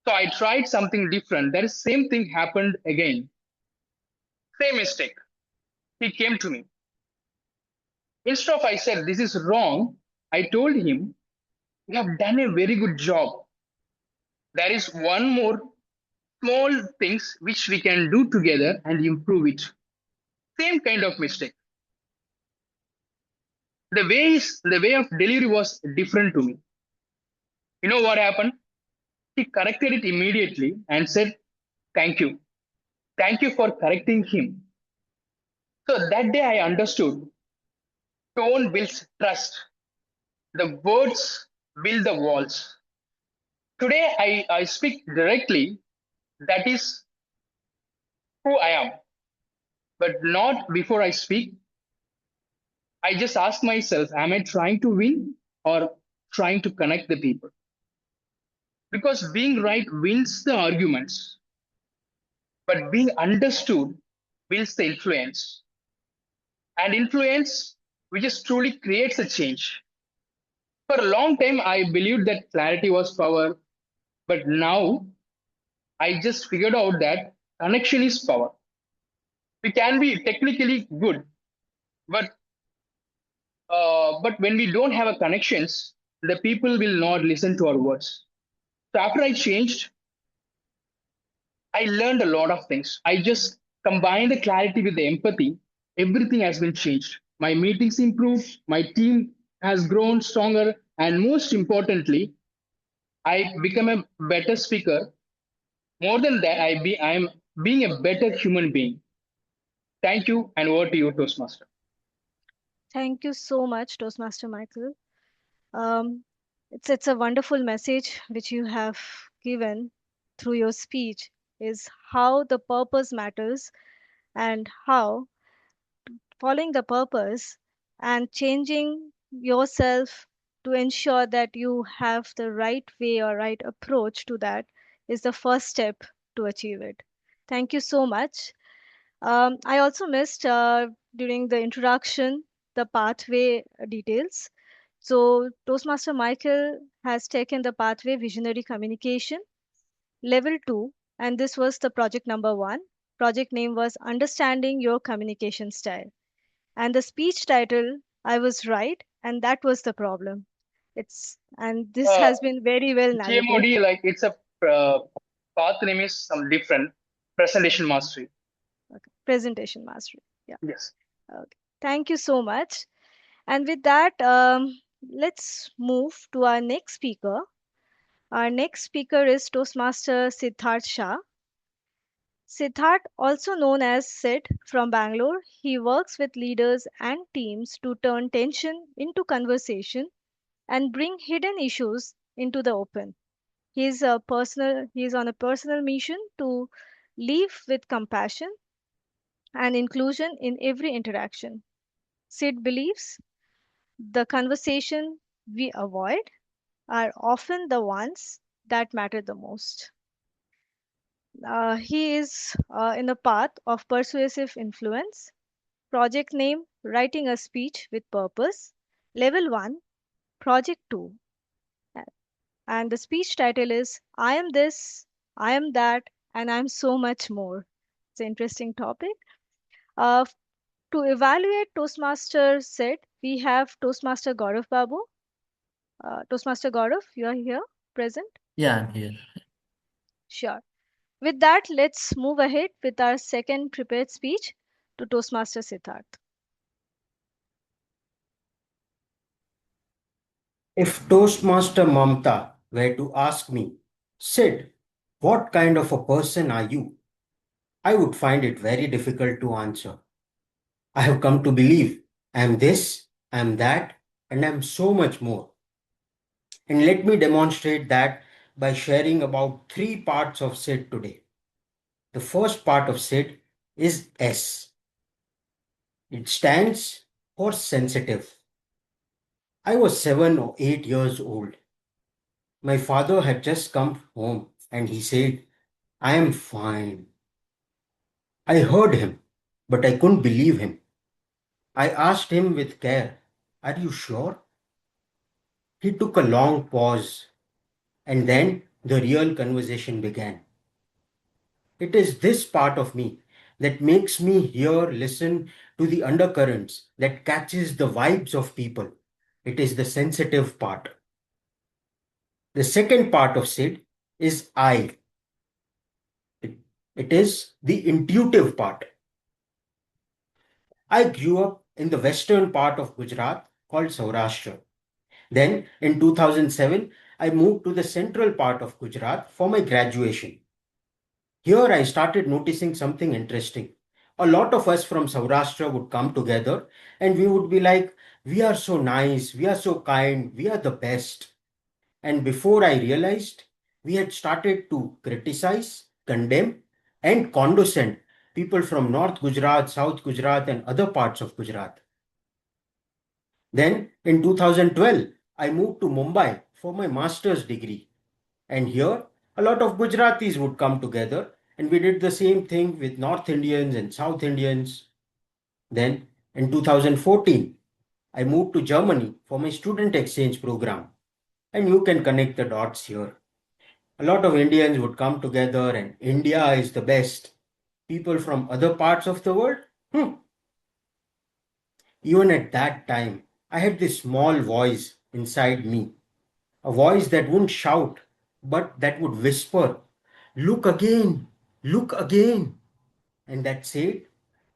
So I tried something different. That is same thing happened again. Same mistake. He came to me. Instead of I said this is wrong, I told him you have done a very good job. There is one more small things which we can do together and improve it. Same kind of mistake. The way of delivery was different to me. You know what happened? He corrected it immediately and said, thank you. Thank you for correcting him. So that day I understood tone builds trust. The words build the walls. Today I speak directly. That is who I am. But not before I speak. I just ask myself, am I trying to win or trying to connect the people? Because being right wins the arguments, but being understood builds the influence. And influence, which is truly creates a change. For a long time, I believed that clarity was power, but now I just figured out that connection is power. We can be technically good, but when we don't have a connections, the people will not listen to our words. So after I changed, I learned a lot of things. I just Combine the clarity with the empathy, everything has been changed. My meetings improved, my team has grown stronger, and most importantly, I become a better speaker. More than that, I am being a better human being. Thank you, and over to you, Toastmaster. Thank you so much, Toastmaster Michael. Um, it's a wonderful message which you have given through your speech is how the purpose matters and how following the purpose and changing yourself to ensure that you have the right way or right approach to that is the first step to achieve it. Thank you so much. I also missed during the introduction the pathway details. So, Toastmaster Michael has taken the pathway visionary communication level 2, and this was the project number 1. Project name was Understanding Your Communication Style. And the speech title, I was right, and that was the problem. And this Uh, has been very well narrated. TMOD, like it's a path name is some different presentation mastery. Okay. Presentation mastery. Yeah. Yes. Okay. Thank you so much. And with that, let's move to our next speaker. Our next speaker is Toastmaster Siddharth Shah. Siddharth, also known as Sid from Bangalore, he works with leaders and teams to turn tension into conversation and bring hidden issues into the open. He is on a personal mission to live with compassion and inclusion in every interaction. Sid believes the conversation we avoid are often the ones that matter the most. He is in the path of persuasive influence. Project name Writing a Speech with Purpose. Level 1, Project 2. And the speech title is I am this, I am that, and I'm so much more. It's an interesting topic. Uh, to evaluate Toastmaster said, we have Toastmaster Gaurav Babu. Toastmaster Gaurav, you are here, present? Yeah, I'm here. Sure. With that, let's move ahead with our second prepared speech to Toastmaster Siddharth. If Toastmaster Mamta were to ask me, Sid, what kind of a person are you? I would find it very difficult to answer. I have come to believe I am this, I am that, and I am so much more. And let me demonstrate that by sharing about 3 parts of Sid today. The first part of Sid is S. It stands for sensitive. I was 7 or 8 years old. My father had just come home and he said, I am fine. I heard him, but I couldn't believe him. I asked him with care, are you sure? He took a long pause and then the real conversation began. It is this part of me that makes me hear, listen to the undercurrents, that catches the vibes of people. It is the sensitive part. The second part of Sid is I. It is the intuitive part. I grew up in the western part of Gujarat called Saurashtra. Then in 2007, I moved to the central part of Gujarat for my graduation. Here I started noticing something interesting. A lot of us from Saurashtra would come together and we would be like, we are so nice, we are so kind, we are the best. And before I realized, we had started to criticize, condemn, and condescend people from North Gujarat, South Gujarat, and other parts of Gujarat. Then in 2012, I moved to Mumbai for my master's degree. And here, a lot of Gujaratis would come together and we did the same thing with North Indians and South Indians. Then in 2014, I moved to Germany for my student exchange program. And you can connect the dots here. A lot of Indians would come together and India is the best. People from other parts of the world? Even at that time, I had this small voice inside me, a voice that wouldn't shout, but that would whisper, look again, look again. and that said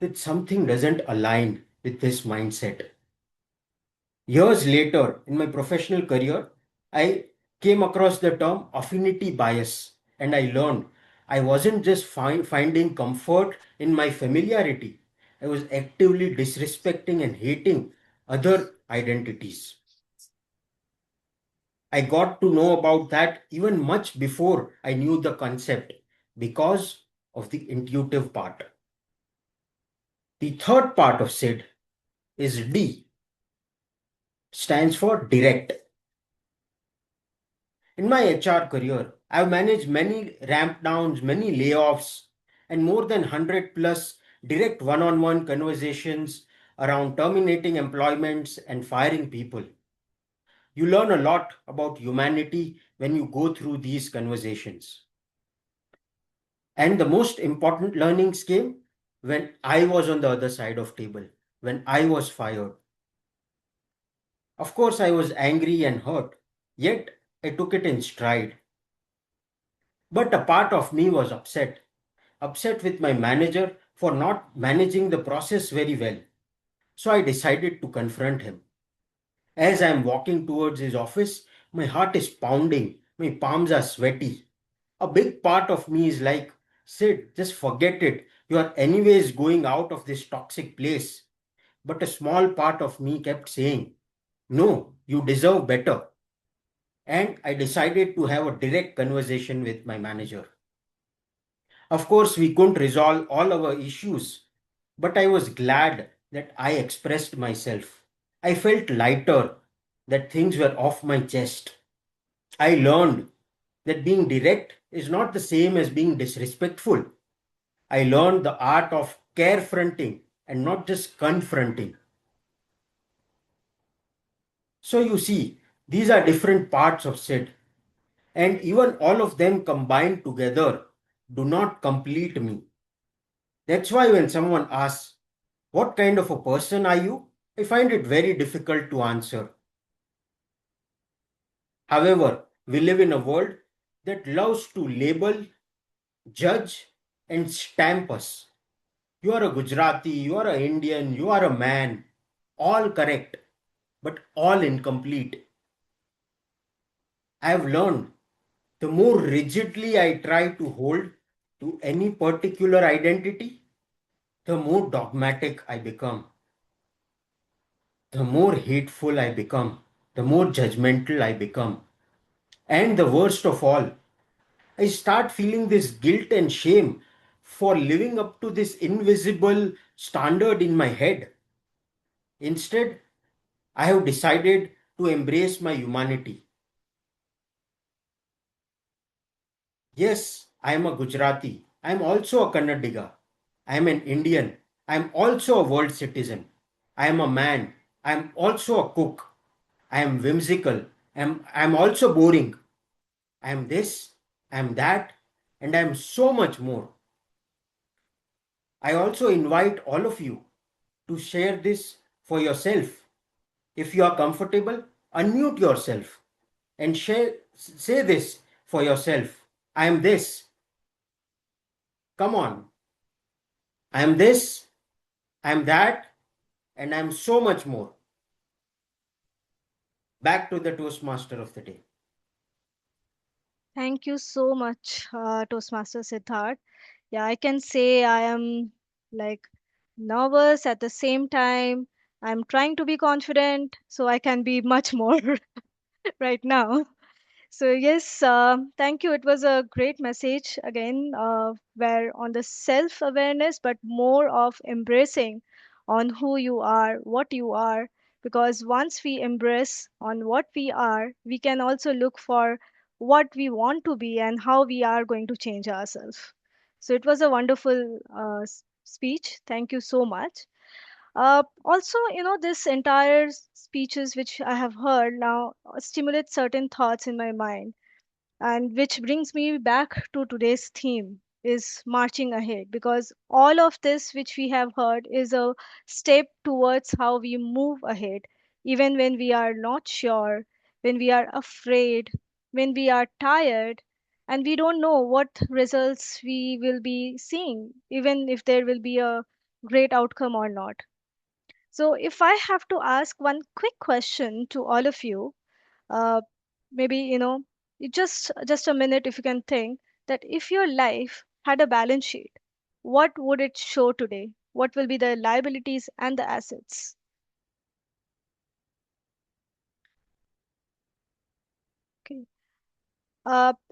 that something doesn't align with this mindset. Years later, in my professional career, I came across the term affinity bias, and I learned I wasn't just finding comfort in my familiarity, I was actively disrespecting and hating other identities. I got to know about that even much before I knew the concept because of the intuitive part. The third part of SID is D, stands for direct. In my HR career, I've managed many ramp downs, many layoffs, and more than 100 plus direct one on one conversations around terminating employments and firing people. You learn a lot about humanity when you go through these conversations. And the most important learnings came when I was on the other side of table, when I was fired. Of course, I was angry and hurt, yet I took it in stride. But a part of me was upset with my manager for not managing the process very well. So I decided to confront him. As I am walking towards his office, my heart is pounding, my palms are sweaty. A big part of me is like, Sid, just forget it. You are anyways going out of this toxic place. But a small part of me kept saying, no, you deserve better. And I decided to have a direct conversation with my manager. Of course, we couldn't resolve all our issues, but I was glad that I expressed myself. I felt lighter, that things were off my chest. I learned that being direct is not the same as being disrespectful. I learned the art of carefronting and not just confronting. So you see, these are different parts of SID, and even all of them combined together do not complete me. That's why when someone asks, what kind of a person are you? I find it very difficult to answer. However, we live in a world that loves to label, judge, and stamp us. You are a Gujarati, you are an Indian, you are a man. All correct, but all incomplete. I have learned the more rigidly I try to hold to any particular identity, the more dogmatic I become. The more hateful I become, the more judgmental I become. And the worst of all, I start feeling this guilt and shame for living up to this invisible standard in my head. Instead, I have decided to embrace my humanity. Yes, I am a Gujarati. I am also a Kannadiga. I am an Indian. I am also a world citizen. I am a man. I am also a cook. I am whimsical. I am also boring. I am this, I am that, and I am so much more. I also invite all of you to share this for yourself. If you are comfortable, unmute yourself and say this for yourself. I am this. Come on. I am this, I am that, and I am so much more. Back to the Toastmaster of the day. Thank you so much, Toastmaster Siddharth. Yeah, I can say I am like nervous at the same time. I'm trying to be confident so I can be much more right now. So yes, thank you. It was a great message again, where on the self-awareness, but more of embracing on who you are, what you are. Because once we embrace on what we are, we can also look for what we want to be and how we are going to change ourselves. So it was a wonderful speech. Thank you so much. Also, this entire speeches which I have heard now stimulate certain thoughts in my mind, and which brings me back to today's theme is marching ahead, because all of this which we have heard is a step towards how we move ahead, even when we are not sure, when we are afraid, when we are tired, and we don't know what results we will be seeing, even if there will be a great outcome or not. So, if I have to ask one quick question to all of you, uh, maybe just a minute, if you can think that if your life had a balance sheet, what would it show today? What will be the liabilities and the assets? Okay.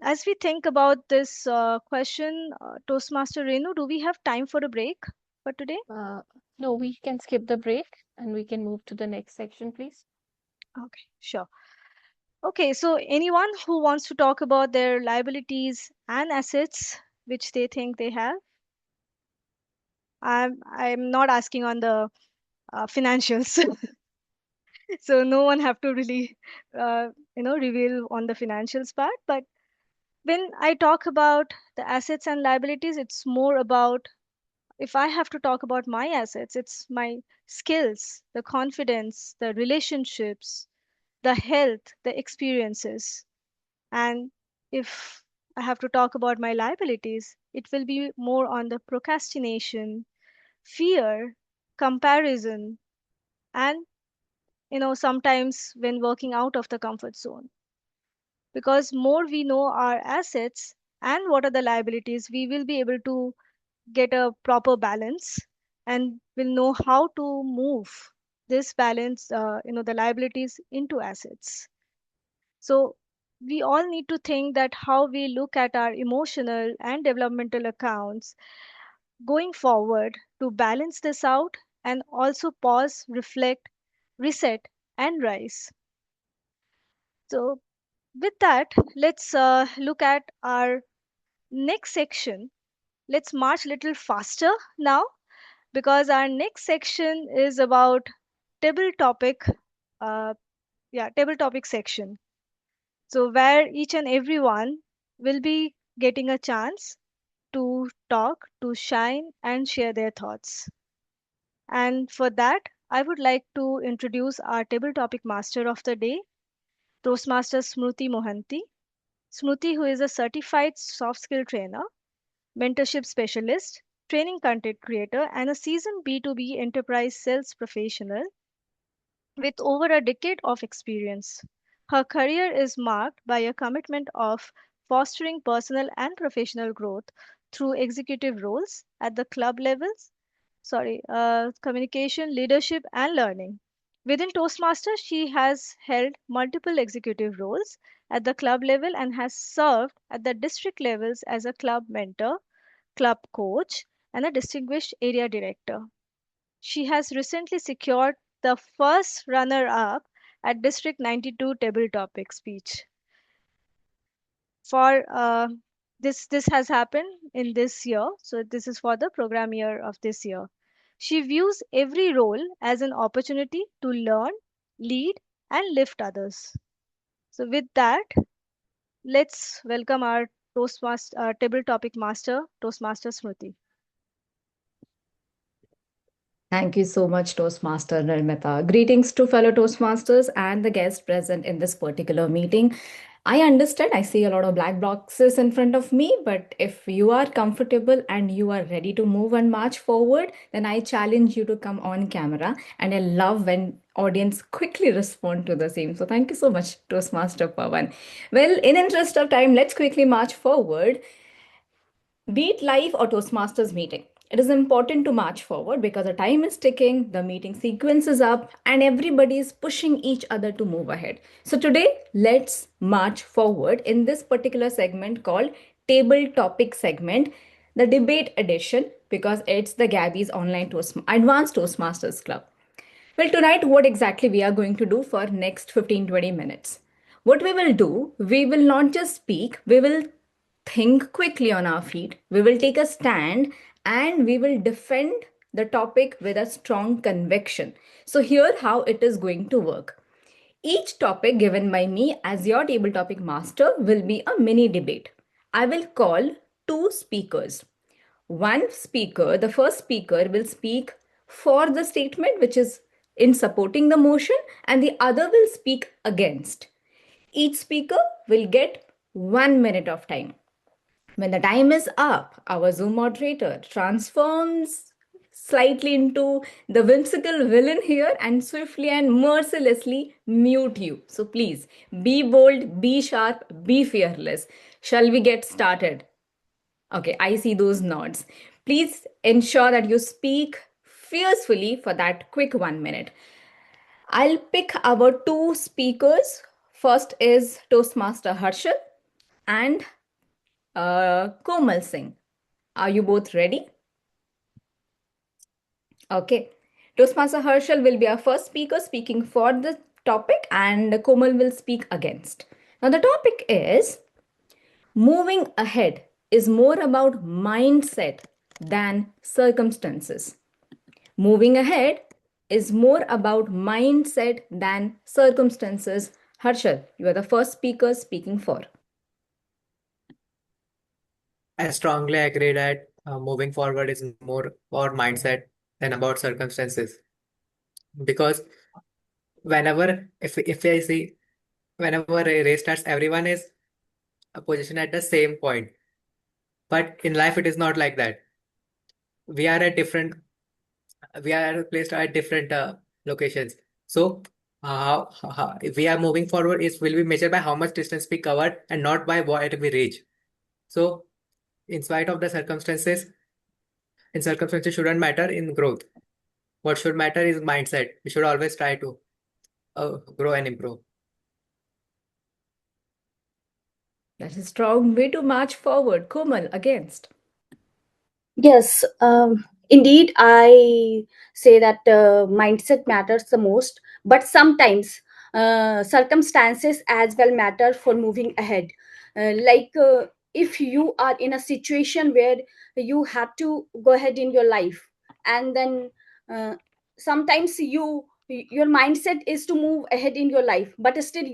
As we think about this question, Toastmaster Renu, do we have time for a break for today? No, we can skip the break and we can move to the next section, please. Okay, sure. Okay, so anyone who wants to talk about their liabilities and assets which they think they have? I'm not asking on the financials, so no one have to really reveal on the financials part. But when I talk about the assets and liabilities, it's more about, if I have to talk about my assets, it's my skills, the confidence, the relationships, the health, the experiences. And if I have to talk about my liabilities, it will be more on the procrastination, fear, comparison, and sometimes when working out of the comfort zone. Because more we know our assets and what are the liabilities, we will be able to get a proper balance and will know how to move this balance, the liabilities into assets. So we all need to think that how we look at our emotional and developmental accounts going forward to balance this out and also pause, reflect, reset, and rise. So, with that, let's look at our next section. Let's march a little faster now because our next section is about table topic. Uh, table topic section. So, where each and everyone will be getting a chance to talk, to shine, and share their thoughts. And for that, I would like to introduce our table topic master of the day, Toastmaster Smruti Mohanty. Smruti, who is a certified soft skill trainer, mentorship specialist, training content creator, and a seasoned B2B enterprise sales professional with over a decade of experience. Her career is marked by a commitment of fostering personal and professional growth through executive roles at the club levels, communication, leadership, and learning. Within Toastmasters, she has held multiple executive roles at the club level and has served at the district levels as a club mentor, club coach, and a distinguished area director. She has recently secured the first runner up at District 92 table topic speech. For this has happened in this year, so this is for the program year of this year. She views every role as an opportunity to learn, lead, and lift others. So with that, let's welcome our Toastmaster table topic master, Toastmaster Smruti. Thank you so much, Toastmaster Nirmita. Greetings to fellow Toastmasters and the guests present in this particular meeting. I understand I see a lot of black boxes in front of me, but if you are comfortable and you are ready to move and march forward, then I challenge you to come on camera. And I love when audience quickly respond to the same. So thank you so much, Toastmaster Pawan. Well, in interest of time, let's quickly march forward. Be it live or Toastmasters meeting, it is important to march forward because the time is ticking, the meeting sequence is up, and everybody is pushing each other to move ahead. So today, let's march forward in this particular segment called Table Topic segment, the debate edition, because it's the Gabby's online Advanced Toastmasters Club. Well, tonight, what exactly we are going to do for next 15-20 minutes? What we will do, we will not just speak, we will think quickly on our feet, we will take a stand, and we will defend the topic with a strong conviction. So, here how it is going to work. Each topic given by me as your table topic master will be a mini debate. I will call two speakers. One speaker, the first speaker, will speak for the statement which is in supporting the motion, and the other will speak against. Each speaker will get 1 minute of time. When the time is up, our Zoom moderator transforms slightly into the whimsical villain here and swiftly and mercilessly mute you. So please be bold, be sharp, be fearless. Shall we get started? Okay, I see those nods. Please ensure that you speak fiercely for that quick 1 minute. I'll pick our two speakers. First is Toastmaster Harshal and Komal Singh. Are you both ready? Okay. Toastmaster Harshal will be our first speaker speaking for the topic, and Komal will speak against. Now, the topic is moving ahead is more about mindset than circumstances. Moving ahead is more about mindset than circumstances. Harshal, you are the first speaker speaking for. I strongly agree that moving forward is more about mindset than about circumstances. Because if I see, whenever a race starts, everyone is positioned at the same point. But in life, it is not like that. We are placed at different locations. So if we are moving forward, it will be measured by how much distance we covered and not by what we reach. So in spite of the circumstances, shouldn't matter in growth. What should matter is mindset. We should always try to grow and improve. That's a strong way to march forward. Komal, against. Yes, indeed, I say that mindset matters the most, but sometimes circumstances as well matter for moving ahead. If you are in a situation where you have to go ahead in your life, and then sometimes your mindset is to move ahead in your life, but still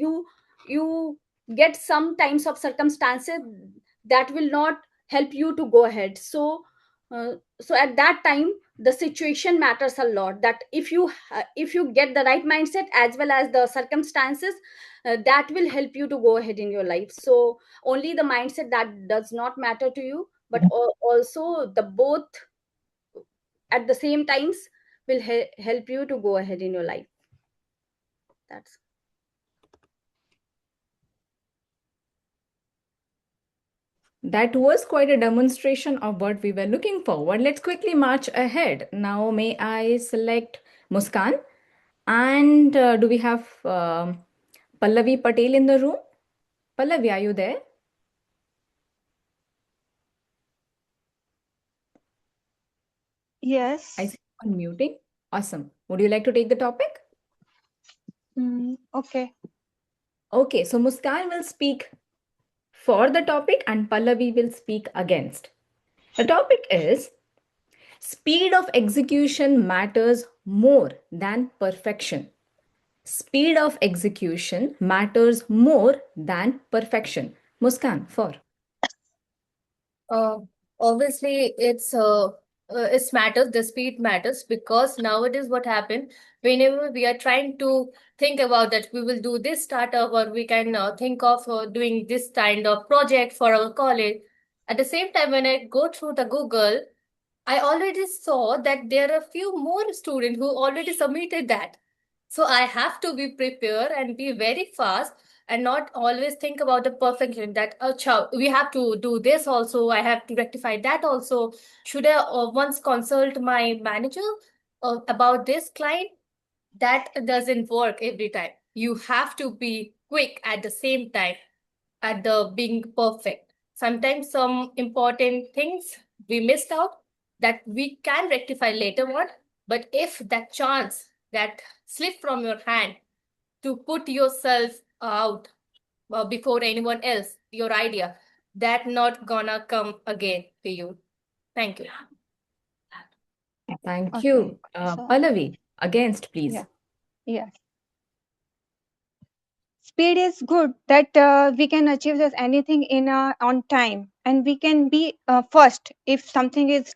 you get some times of circumstances that will not help you to go ahead. So at that time the situation matters a lot, that if you get the right mindset as well as the circumstances, that will help you to go ahead in your life. So only the mindset that does not matter to you, but also the both at the same times will help you to go ahead in your life. That's That was quite a demonstration of what we were looking for. Let's quickly march ahead. Now, may I select Muskan? And do we have Pallavi Patel in the room? Pallavi, are you there? Yes. I see you unmuting. Awesome. Would you like to take the topic? Okay. Okay, so Muskan will speak for the topic and Pallavi will speak against. The topic is speed of execution matters more than perfection. Speed of execution matters more than perfection. Muskan, for. Uh, Obviously, it's matters. The speed matters because nowadays what happened whenever we are trying to think about that we will do this startup or we can think of doing this kind of project for our college. At the same time, when I go through the Google, I already saw that there are a few more students who already submitted that. So I have to be prepared and be very fast and not always think about the perfection that, oh, we have to do this also. I have to rectify that also. Should I once consult my manager about this client? That doesn't work every time. You have to be quick at the same time at the being perfect. Sometimes some important things we missed out that we can rectify later on. But if that chance that slip from your hand to put yourself out before anyone else, your idea, that not gonna come again to you. Thank you. Thank Okay. you. So, Pallavi, against, please. yeah. Speed is good that we can achieve this anything in on time, and we can be first if something is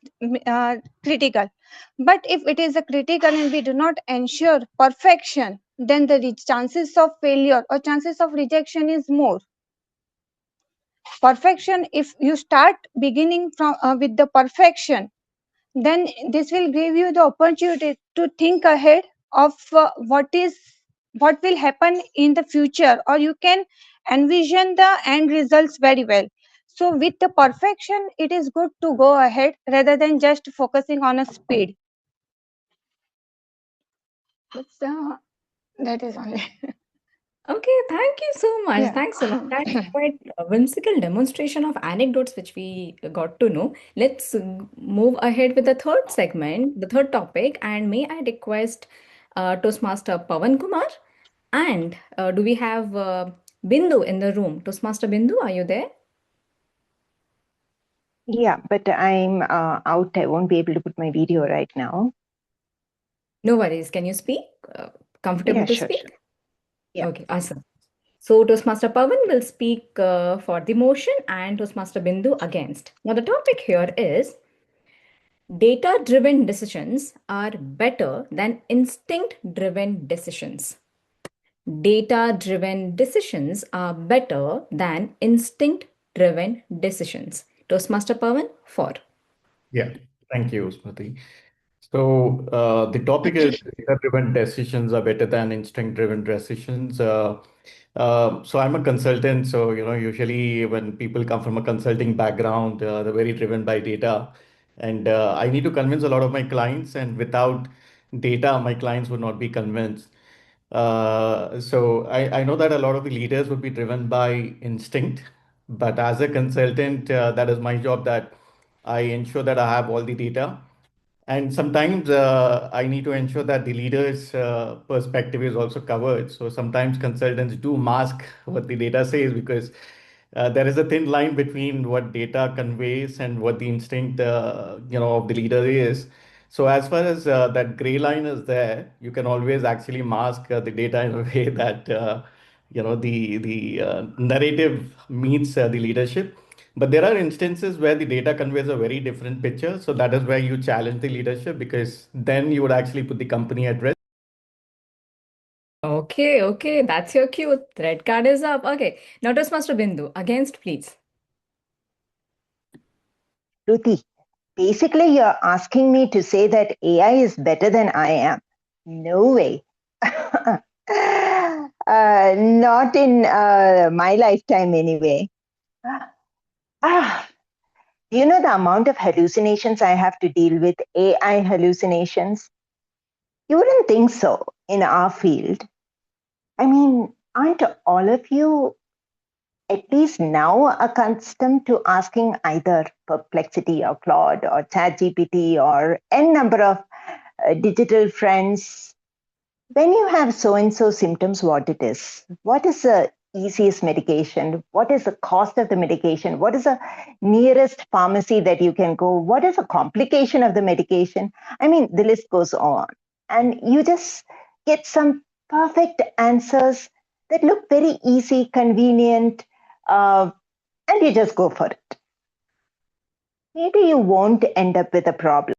critical. But if it is a critical and we do not ensure perfection, then the chances of failure or chances of rejection is more. perfection, if you start beginning from with the perfection, then this will give you the opportunity to think ahead of what will happen in the future, or you can envision the end results very well. So with the perfection, it is good to go ahead rather than just focusing on a speed. That's, that is only. Okay, thank you so much. Yeah. Thanks a lot. That's quite a whimsical demonstration of anecdotes which we got to know. Let's move ahead with the third segment, the third topic, and may I request Toastmaster Pawan Kumar? And do we have Bindu in the room? Toastmaster Bindu, are you there? Yeah, but I'm out. I won't be able to put my video right now. No worries. Can you speak? Comfortable Yeah, to sure, speak? sure. Yeah. Okay, awesome. So Toastmaster Pawan will speak for the motion and Toastmaster Bindu against. Now the topic here is data-driven decisions are better than instinct-driven decisions. Data-driven decisions are better than instinct-driven decisions. Toastmaster Pawan for. Yeah, thank you, Smruti. So the topic is data-driven decisions are better than instinct-driven decisions. So I'm a consultant, so usually when people come from a consulting background, they're very driven by data, and I need to convince a lot of my clients, and without data, my clients would not be convinced. So I know that a lot of the leaders would be driven by instinct, but as a consultant, that is my job that I ensure that I have all the data. And sometimes I need to ensure that the leader's perspective is also covered. So sometimes consultants do mask what the data says because there is a thin line between what data conveys and what the instinct, of the leader is. So as far as that gray line is there, you can always actually mask the data in a way that the narrative meets the leadership. But there are instances where the data conveys a very different picture. So that is where you challenge the leadership because then you would actually put the company at risk. Okay, okay, that's your cue. Red card is up. Okay, now Toastmaster Bindu against, please. Ruti, basically, you're asking me to say that AI is better than I am. No way. Not in my lifetime, anyway. You know the amount of hallucinations I have to deal with, AI hallucinations? You wouldn't think so in our field. I mean, aren't all of you at least now accustomed to asking either Perplexity or Claude or ChatGPT or n number of digital friends, when you have so and so symptoms, what it is? What is the easiest medication? What is the cost of the medication? What is the nearest pharmacy that you can go? What is the complication of the medication? I mean, the list goes on. And you just get some perfect answers that look very easy, convenient, and you just go for it. Maybe you won't end up with a problem.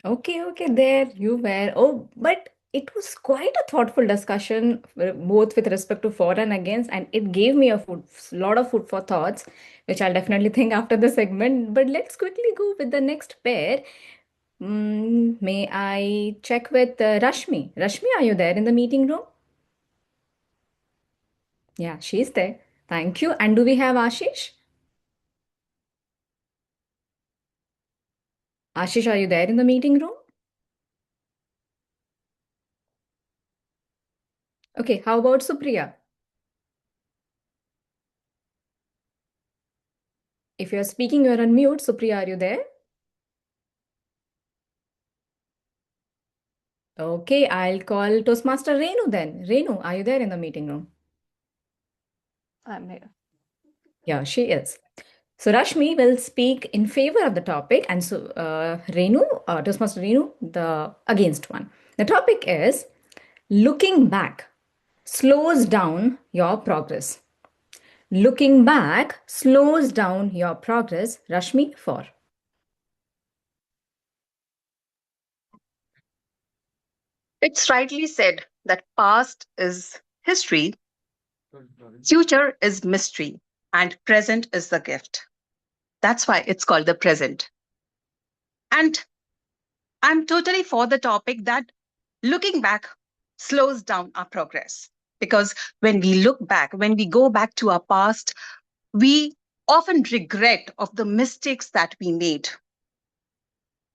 Okay, okay, there you were. Oh, but it was quite a thoughtful discussion, both with respect to for and against, and it gave me a lot of food for thoughts, which I'll definitely think after the segment. But let's quickly go with the next pair. May I check with Rashmi? Rashmi, are you there in the meeting room? Yeah, she's there. Thank you. And do we have Ashish? Ashish, are you there in the meeting room? Okay, how about Supriya? If you're speaking, you're on mute. Supriya, are you there? Okay, I'll call Toastmaster Renu then. Renu, are you there in the meeting room? I'm here. Yeah, she is. So Rashmi will speak in favor of the topic, and so Renu, Toastmaster Renu, the against one. The topic is looking back slows down your progress. Looking back slows down your progress. Rashmi, for. It's rightly said that past is history, future is mystery. and present is the gift. That's why it's called the present. And I'm totally for the topic that looking back slows down our progress. Because when we look back, when we go back to our past, we often regret of the mistakes that we made.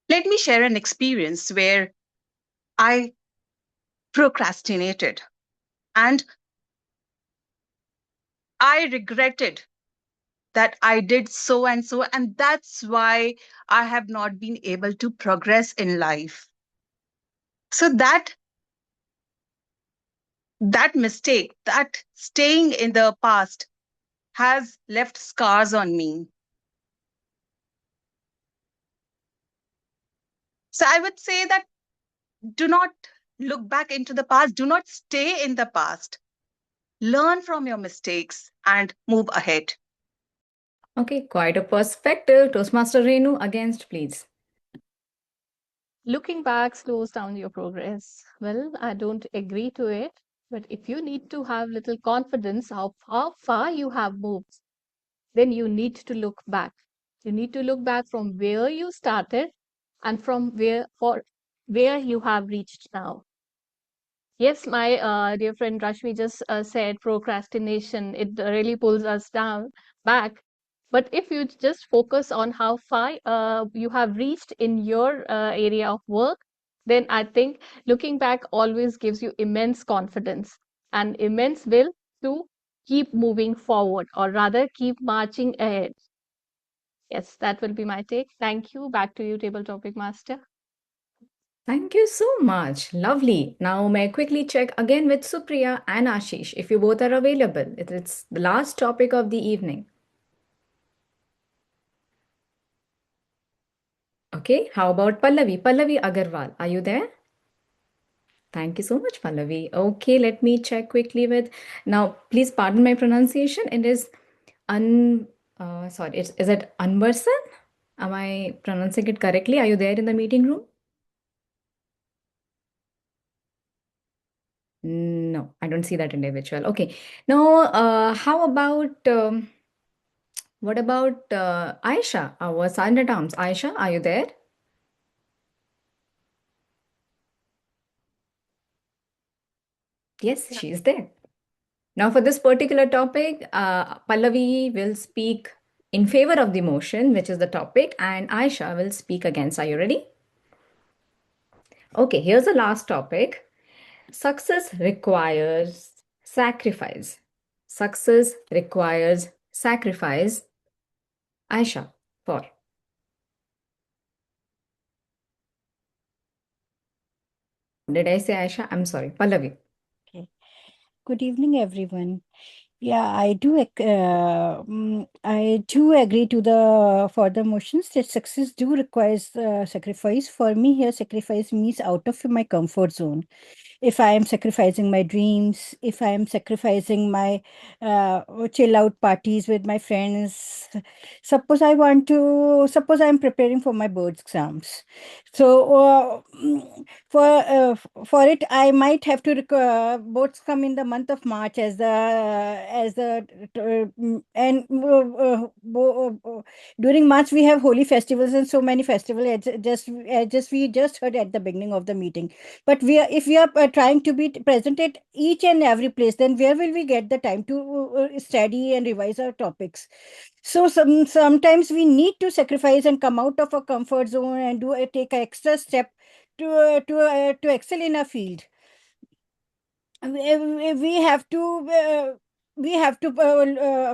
Let me share an experience where I procrastinated and I regretted that I did so and so, and that's why I have not been able to progress in life. So that mistake, that staying in the past has left scars on me. So I would say that do not look back into the past, do not stay in the past. Learn from your mistakes and move ahead. Okay, quite a perspective. Toastmaster Renu, against, please. Looking back slows down your progress. Well, I don't agree to it, but if you need to have little confidence of how far you have moved, then you need to look back. You need to look back from where you started and from where you have reached now. Yes, my dear friend Rashmi just said procrastination, it really pulls us down back. But if you just focus on how far you have reached in your area of work, then I think looking back always gives you immense confidence and immense will to keep moving forward, or rather keep marching ahead. Yes, that will be my take. Thank you. Back to you, table topic master. Thank you so much. Lovely. Now, may I quickly check again with Supriya and Ashish if you both are available? It's the last topic of the evening. Okay, how about Pallavi? Pallavi Aggarwal, are you there? Thank you so much, Pallavi. Okay, let me check quickly with. Now, please pardon my pronunciation. It is sorry, is it Anvarsan? Am I pronouncing it correctly? Are you there in the meeting room? No, I don't see that individual. Okay. Now, how about what about Ayesha, our silent at arms? Ayesha, are you there? Yes, she is there. Now, for this particular topic, Pallavi will speak in favor of the motion, which is the topic, and Ayesha will speak against. Are you ready? Okay, here's the last topic. Success requires sacrifice. Success requires sacrifice. Ayesha, for. Did I say Ayesha? I'm sorry. Pallavi. Okay. Good evening, everyone. Yeah, I do agree to the further motions that success do requires sacrifice. For me, here sacrifice means out of my comfort zone. If I am sacrificing my dreams, if I am sacrificing my chill out parties with my friends, suppose I'm preparing for my board exams. So for it, I might have to boards come in the month of March during March we have holy festivals and so many festivals. Just we just heard at the beginning of the meeting. But if we are trying to be present at each and every place, then where will we get the time to study and revise our topics? So sometimes we need to sacrifice and come out of our comfort zone and take an extra step to excel in our field. We have to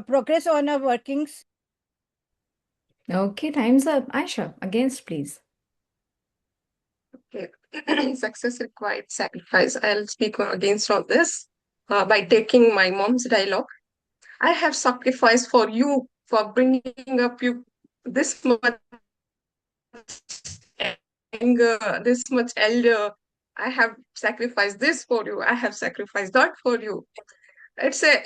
progress on our workings. Okay, time's up. Ayesha, against, please. Okay. Success required sacrifice. I'll speak against all this by taking my mom's dialogue. I have sacrificed for you for bringing up you this much younger, this much elder. I have sacrificed this for you. I have sacrificed that for you. It's a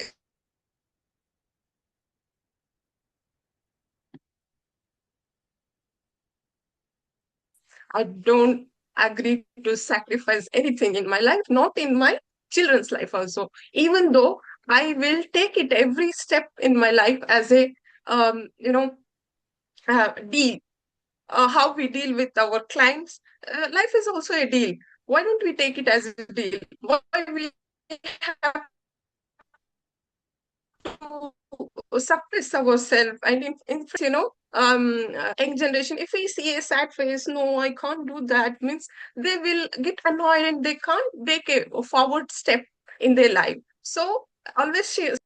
I don't agree to sacrifice anything in my life, not in my children's life also. Even though I will take it every step in my life as a deal. How we deal with our clients. Life is also a deal. Why don't we take it as a deal? Why we have to suppress ourselves? And young generation, if we see a sad face, no, I can't do that, means they will get annoyed and they can't take a forward step in their life. So always share.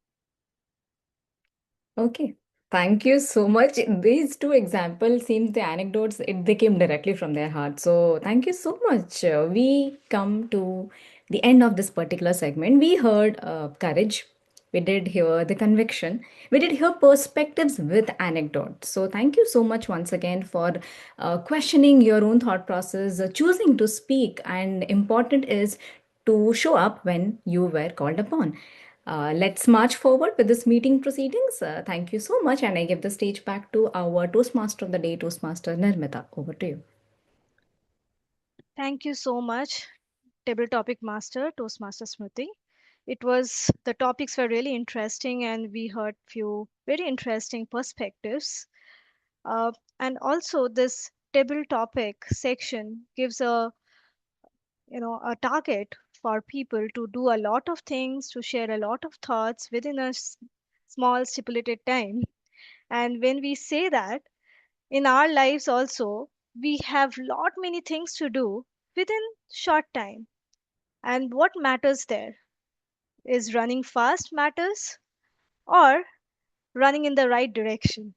Okay. Thank you so much. These two examples seems the anecdotes, they came directly from their heart. So thank you so much. We come to the end of this particular segment. We heard courage. We did hear the conviction. We did hear perspectives with anecdotes. So thank you so much once again for questioning your own thought process, choosing to speak, and important is to show up when you were called upon. Let's march forward with this meeting proceedings. Thank you so much, and I give the stage back to our Toastmaster of the day, Toastmaster Nirmita. Over to you. Thank you so much, Table Topic Master, Toastmaster Smruti. The topics were really interesting, and we heard few very interesting perspectives. Uh, and also, this table topic section gives a target for people to do a lot of things, to share a lot of thoughts within a small stipulated time. And when we say that in our lives also, we have lot many things to do within short time. And what matters there is running fast matters or running in the right direction.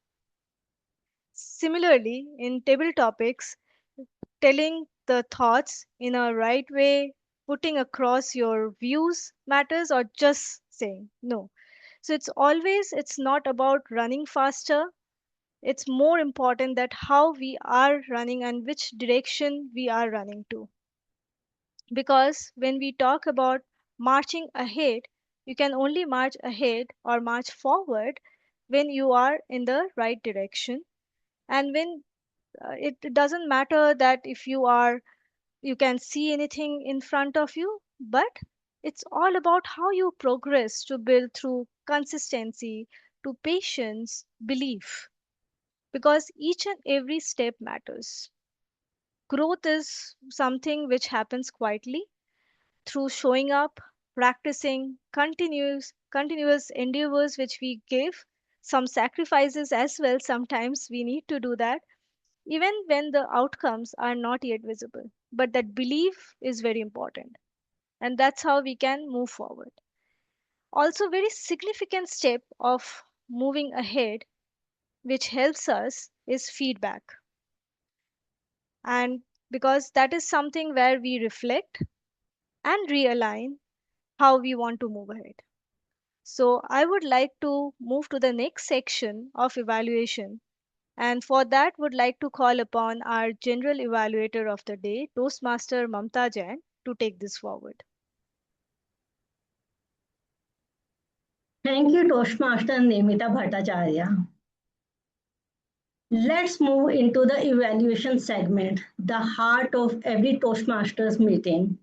Similarly, in table topics, telling the thoughts in a right way, putting across your views matters, or just saying no. So it's not about running faster. It's more important that how we are running and which direction we are running to. Because when we talk about marching ahead, you can only march ahead or march forward when you are in the right direction. And when it doesn't matter that if you can see anything in front of you, but it's all about how you progress to build through consistency, to patience, belief, because each and every step matters. Growth is something which happens quietly through showing up, practicing, continuous endeavors which we give, some sacrifices as well. Sometimes we need to do that, even when the outcomes are not yet visible. But that belief is very important, and that's how we can move forward. Also, very significant step of moving ahead, which helps us, is feedback. And because that is something where we reflect and realign how we want to move ahead. So, I would like to move to the next section of evaluation. And for that, would like to call upon our general evaluator of the day, Toastmaster Mamta Jain, to take this forward. Thank you, Toastmaster Nirmita Bhattacharya. Let's move into the evaluation segment, the heart of every Toastmasters meeting.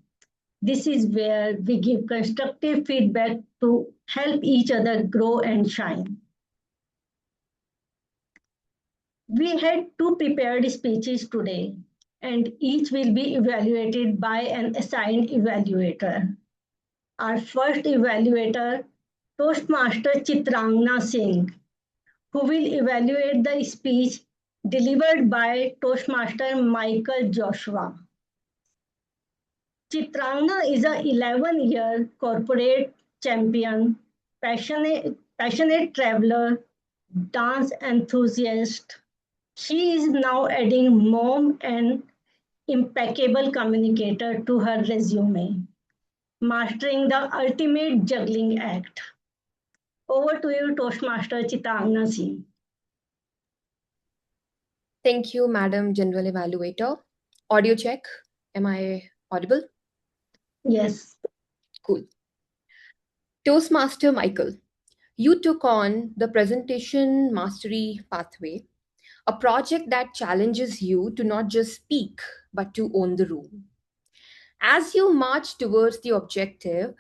This is where we give constructive feedback to help each other grow and shine. We had two prepared speeches today, and each will be evaluated by an assigned evaluator. Our first evaluator, Toastmaster Chitragana Singh, who will evaluate the speech delivered by Toastmaster Micheal Joshuva. Chitragana is an 11-year corporate champion, passionate traveler, dance enthusiast. She is now adding mom and impeccable communicator to her resume, mastering the ultimate juggling act. Over to you, Toastmaster Chitragana Singh. Thank you, Madam General Evaluator. Audio check. Am I audible? Yes. Cool. Toastmaster Micheal, you took on the presentation mastery pathway, a project that challenges you to not just speak, but to own the room. As you march towards the objective,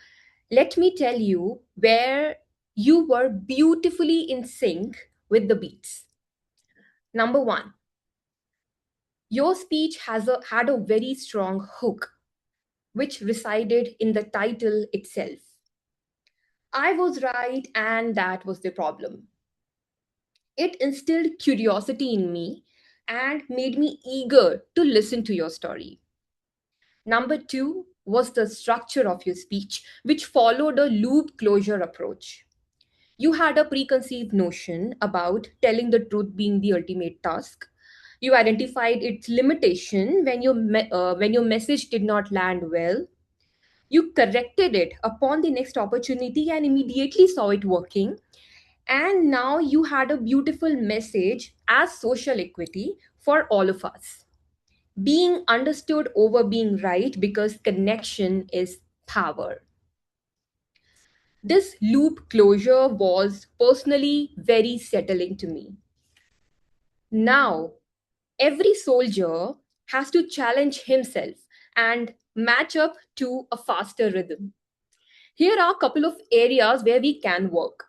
Let me tell you where you were beautifully in sync with the beats. Number one, your speech had a very strong hook, which resided in the title itself. I was right, and that was the problem. It instilled curiosity in me and made me eager to listen to your story. Number two was the structure of your speech, which followed a loop closure approach. You had a preconceived notion about telling the truth being the ultimate task. You identified its limitation when your message did not land well. You corrected it upon the next opportunity and immediately saw it working. And now you had a beautiful message as social equity for all of us. Being understood over being right because connection is power. This loop closure was personally very settling to me. Now, every soldier has to challenge himself and match up to a faster rhythm. Here are a couple of areas where we can work.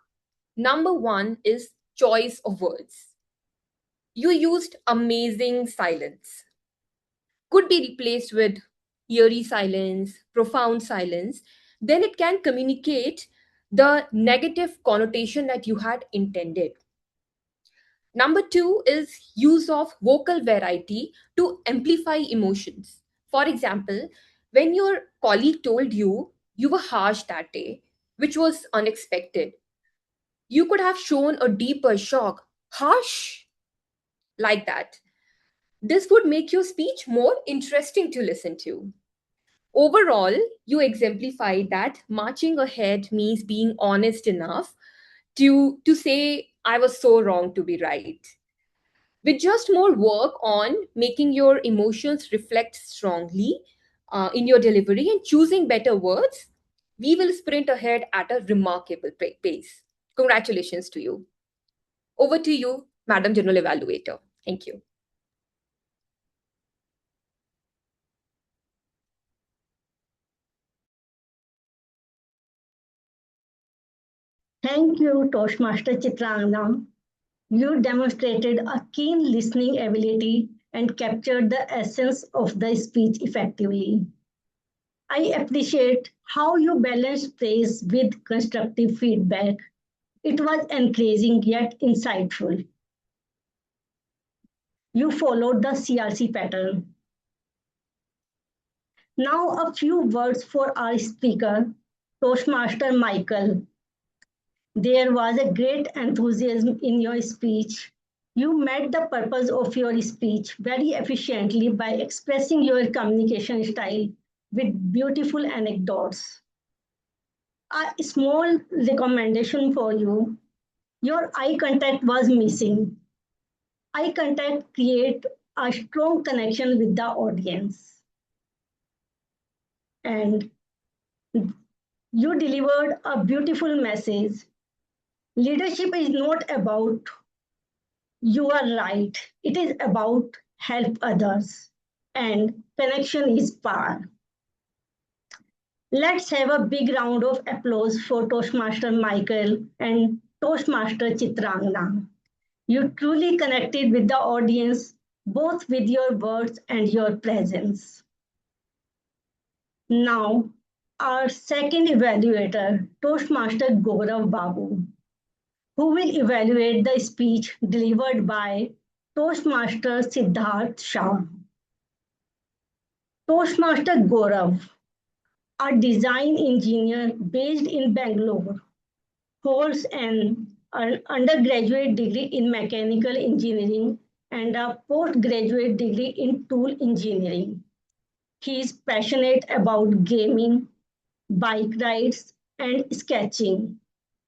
Number one is choice of words. You used amazing silence. Could be replaced with eerie silence, profound silence. Then it can communicate the negative connotation that you had intended. Number two is use of vocal variety to amplify emotions. For example, when your colleague told you you were harsh that day, which was unexpected, you could have shown a deeper shock, harsh, like that. This would make your speech more interesting to listen to. Overall, you exemplified that marching ahead means being honest enough to say, I was so wrong to be right. With just more work on making your emotions reflect strongly in your delivery and choosing better words, we will sprint ahead at a remarkable pace. Congratulations to you. Over to you, Madam General Evaluator. Thank you. Thank you, Toastmaster Chitragana. You demonstrated a keen listening ability and captured the essence of the speech effectively. I appreciate how you balanced praise with constructive feedback. It was encouraging yet insightful. You followed the CRC pattern. Now, a few words for our speaker, Toastmaster Micheal. There was a great enthusiasm in your speech. You met the purpose of your speech very efficiently by expressing your communication style with beautiful anecdotes. A small recommendation for you: your eye contact was missing. Eye contact creates a strong connection with the audience. And you delivered a beautiful message. Leadership is not about you are right. It is about help others. And connection is power. Let's have a big round of applause for Toastmaster Micheal and Toastmaster Chitragana. You truly connected with the audience, both with your words and your presence. Now, our second evaluator, Toastmaster Gaurav Babu, who will evaluate the speech delivered by Toastmaster Siddharth Shah. Toastmaster Gaurav, a design engineer based in Bangalore, holds an undergraduate degree in mechanical engineering and a postgraduate degree in tool engineering. He is passionate about gaming, bike rides, and sketching,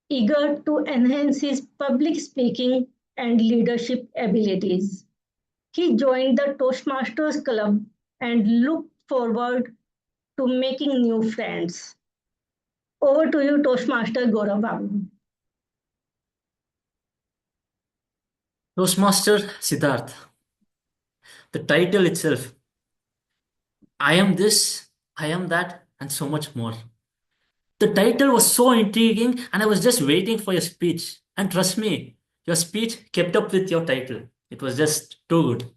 eager to enhance his public speaking and leadership abilities. He joined the Toastmasters Club and looked forward to making new friends. Over to you, Toastmaster Gaurav Babu. Toastmaster Siddharth. The title itself, I am this, I am that, and so much more. The title was so intriguing, and I was just waiting for your speech. And trust me, your speech kept up with your title. It was just too good.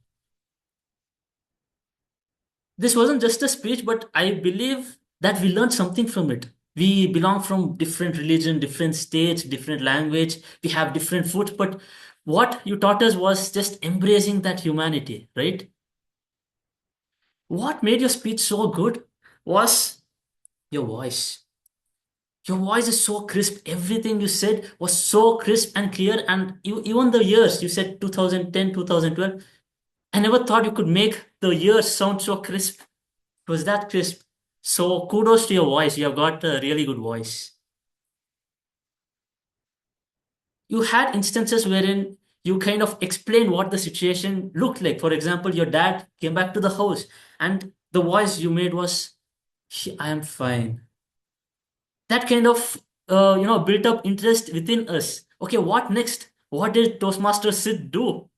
This wasn't just a speech, but I believe that we learned something from it. We belong from different religion, different states, different language. We have different food, but what you taught us was just embracing that humanity, right? What made your speech so good was your voice. Your voice is so crisp. Everything you said was so crisp and clear. And even the years, you said 2010, 2012, I never thought you could make the years sound so crisp. It was that crisp. So kudos to your voice. You have got a really good voice. You had instances wherein you kind of explained what the situation looked like. For example, your dad came back to the house and the voice you made was, I am fine. That kind of built up interest within us. Okay, what next? What did Toastmaster Sid do?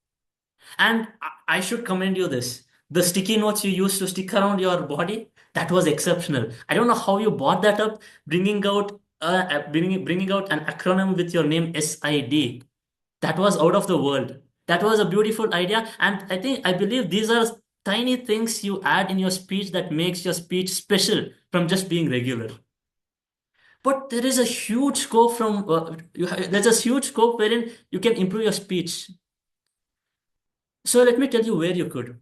And I should commend you this. The sticky notes you used to stick around your body, that was exceptional. I don't know how you brought that up, bringing out an acronym with your name SID. That was out of the world. That was a beautiful idea, and I believe these are tiny things you add in your speech that makes your speech special from just being regular. But there is a huge scope there's a huge scope wherein you can improve your speech. So let me tell you where you could.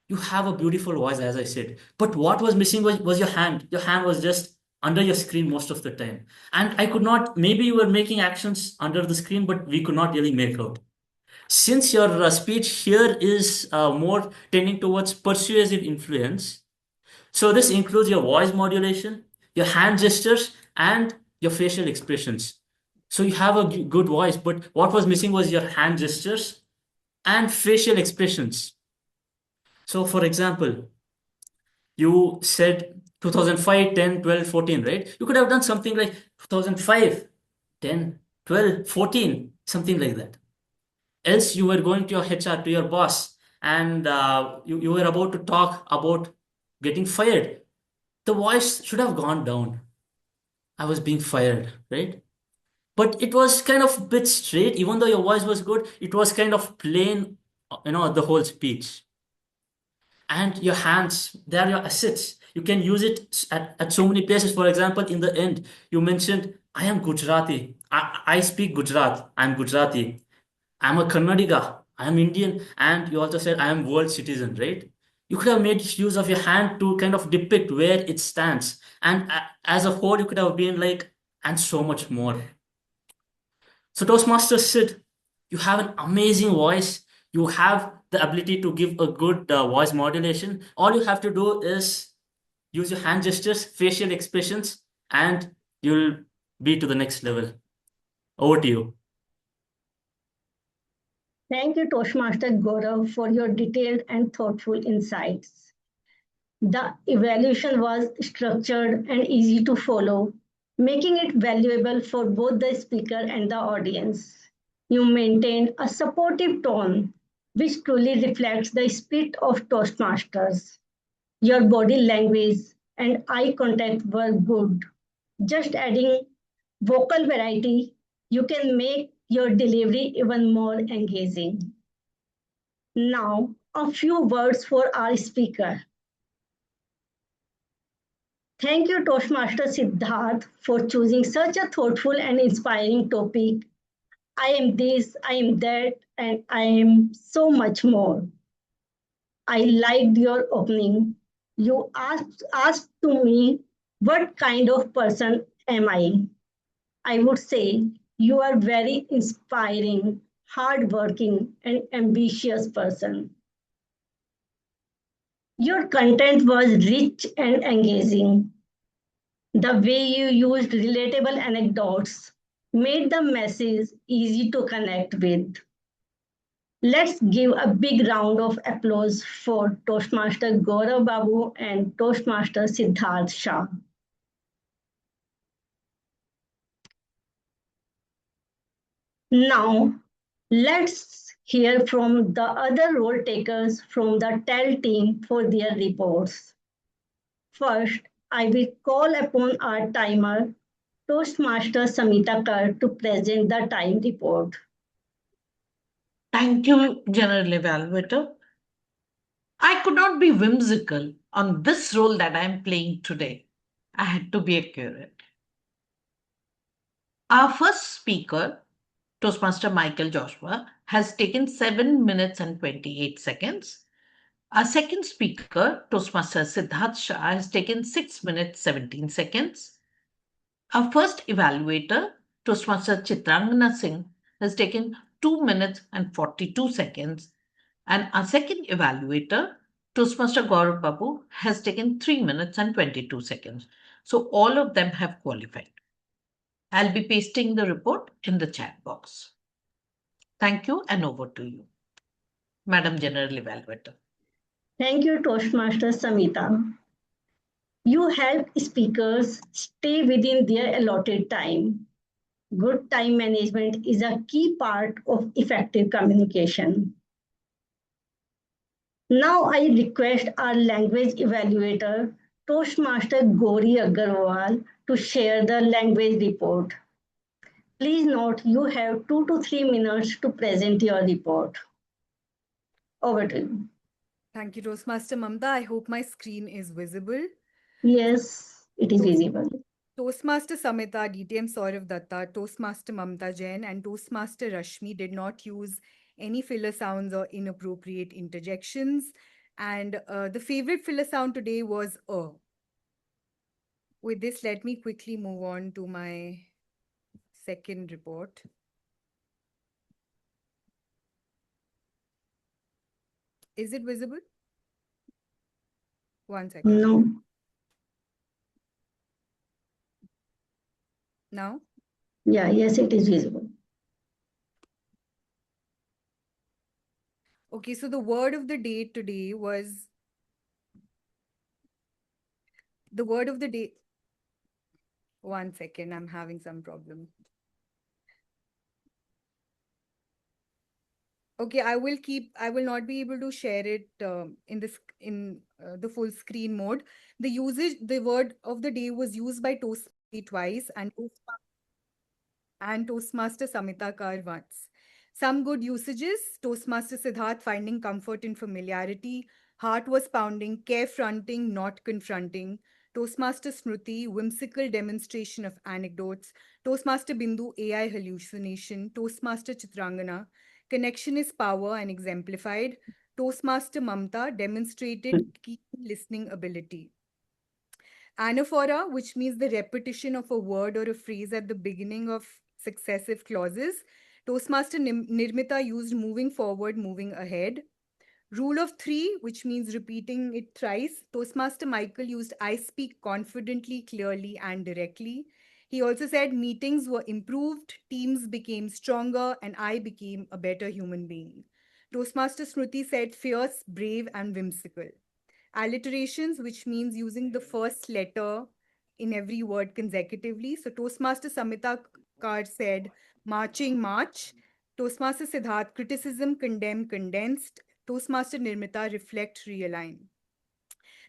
You have a beautiful voice, as I said. But what was missing was your hand. Your hand was just under your screen most of the time. And I could not, maybe you were making actions under the screen, but we could not really make out. Since your speech here is more tending towards persuasive influence, so this includes your voice modulation, your hand gestures, and your facial expressions. So you have a good voice, but what was missing was your hand gestures and facial expressions. So, for example, you said 2005, 10, 12, 14, right? You could have done something like 2005, 10, 12, 14, something like that. Else, you were going to your HR, to your boss, and you were about to talk about getting fired. The voice should have gone down. I was being fired, right? But it was kind of a bit straight, even though your voice was good, it was kind of plain, the whole speech. And your hands, they are your assets. You can use it at so many places. For example, in the end, you mentioned, I am Gujarati. I speak Gujarat. I'm Gujarati. I'm a Kannadiga. I'm Indian. And you also said, I am world citizen, right? You could have made use of your hand to kind of depict where it stands. And as a whole, you could have been like, and so much more. So Toastmasters said, you have an amazing voice. You have the ability to give a good voice modulation. All you have to do is use your hand gestures, facial expressions, and you'll be to the next level. Over to you. Thank you, Toastmaster Gaurav, for your detailed and thoughtful insights. The evaluation was structured and easy to follow, making it valuable for both the speaker and the audience. You maintained a supportive tone, which truly reflects the spirit of Toastmasters. Your body language and eye contact were good. Just adding vocal variety, you can make your delivery even more engaging. Now, a few words for our speaker. Thank you, Toastmaster Siddharth, for choosing such a thoughtful and inspiring topic. I am this, I am that, and I am so much more. I liked your opening. You asked to me, what kind of person am I? I would say you are very inspiring, hardworking, and ambitious person. Your content was rich and engaging. The way you used relatable anecdotes made the message easy to connect with. Let's give a big round of applause for Toastmaster Gaurav Babu and Toastmaster Siddharth Shah. Now, let's hear from the other role takers from the TEL team for their reports. First, I will call upon our timer Toastmaster Samita Kar to present the time report. Thank you, General Evaluator. I could not be whimsical on this role that I am playing today. I had to be accurate. Our first speaker, Toastmaster Micheal Joshua, has taken 7 minutes and 28 seconds. Our second speaker, Toastmaster Siddharth Shah, has taken 6 minutes 17 seconds. Our first evaluator, Toastmaster Chitragana Singh, has taken 2 minutes and 42 seconds. And our second evaluator, Toastmaster Gaurav Babu, has taken 3 minutes and 22 seconds. So all of them have qualified. I'll be pasting the report in the chat box. Thank you and over to you, Madam General Evaluator. Thank you, Toastmaster Samita. You help speakers stay within their allotted time. Good time management is a key part of effective communication. Now I request our language evaluator, Toastmaster Gaurii Aggarwal, to share the language report. Please note you have 2 to 3 minutes to present your report. Over to you. Thank you, Toastmaster Mamta. I hope my screen is visible. Yes, it is visible. Toastmaster Samita, DTM Saurav Datta, Toastmaster Mamta Jain, and Toastmaster Rashmi did not use any filler sounds or inappropriate interjections. And the favorite filler sound today was a. With this, let me quickly move on to my second report. Is it visible? One second. No. Now? Yeah, yes, it is visible. Okay, so the word of the day today was the word of the day. One second, I'm having some problem. Okay, I will not be able to share it in the full screen mode. The word of the day was used by Toastmaster twice and Toastmaster Samita Kar once. Some good usages: Toastmaster Siddharth finding comfort in familiarity, heart was pounding, care fronting, not confronting. Toastmaster Smruti, whimsical demonstration of anecdotes. Toastmaster Bindu, AI hallucination. Toastmaster Chitrangana, connection is power and exemplified. Toastmaster Mamta, demonstrated keen listening ability. Anaphora, which means the repetition of a word or a phrase at the beginning of successive clauses. Toastmaster Nirmita used moving forward, moving ahead. Rule of three, which means repeating it thrice. Toastmaster Micheal used I speak confidently, clearly, and directly. He also said meetings were improved, teams became stronger, and I became a better human being. Toastmaster Smruti said fierce, brave, and whimsical. Alliterations, which means using the first letter in every word consecutively. So Toastmaster Samita Kar said marching, march. Toastmaster Siddharth, criticism, condemn, condensed. Toastmaster Nirmita, reflect, realign.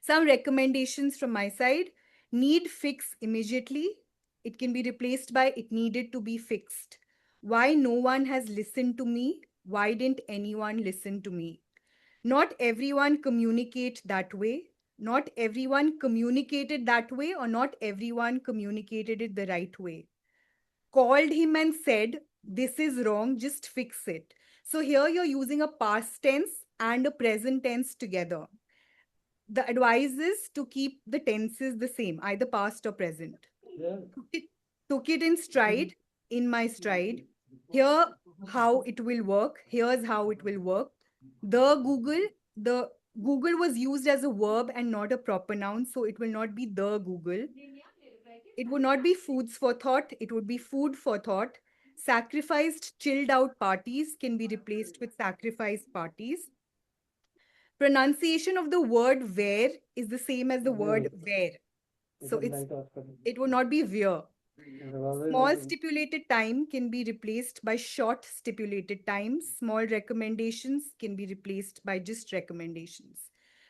Some recommendations from my side: need, fix immediately. It can be replaced by it needed to be fixed. Why no one has listened to me? Why didn't anyone listen to me? Not everyone communicate that way. Not everyone communicated that way, or not everyone communicated it the right way. Called him and said, this is wrong, just fix it. So here you're using a past tense and a present tense together. The advice is to keep the tenses the same, either past or present. Took it in stride, in my stride. Here how it will work. Here's how it will work. The Google was used as a verb and not a proper noun, so it will not be the Google. It would not be foods for thought, it would be food for thought. Sacrificed, chilled out parties can be replaced with sacrificed parties. Pronunciation of the word where is the same as the word where. So it would not be where. Small stipulated time can be replaced by short stipulated time. Small recommendations can be replaced by just recommendations.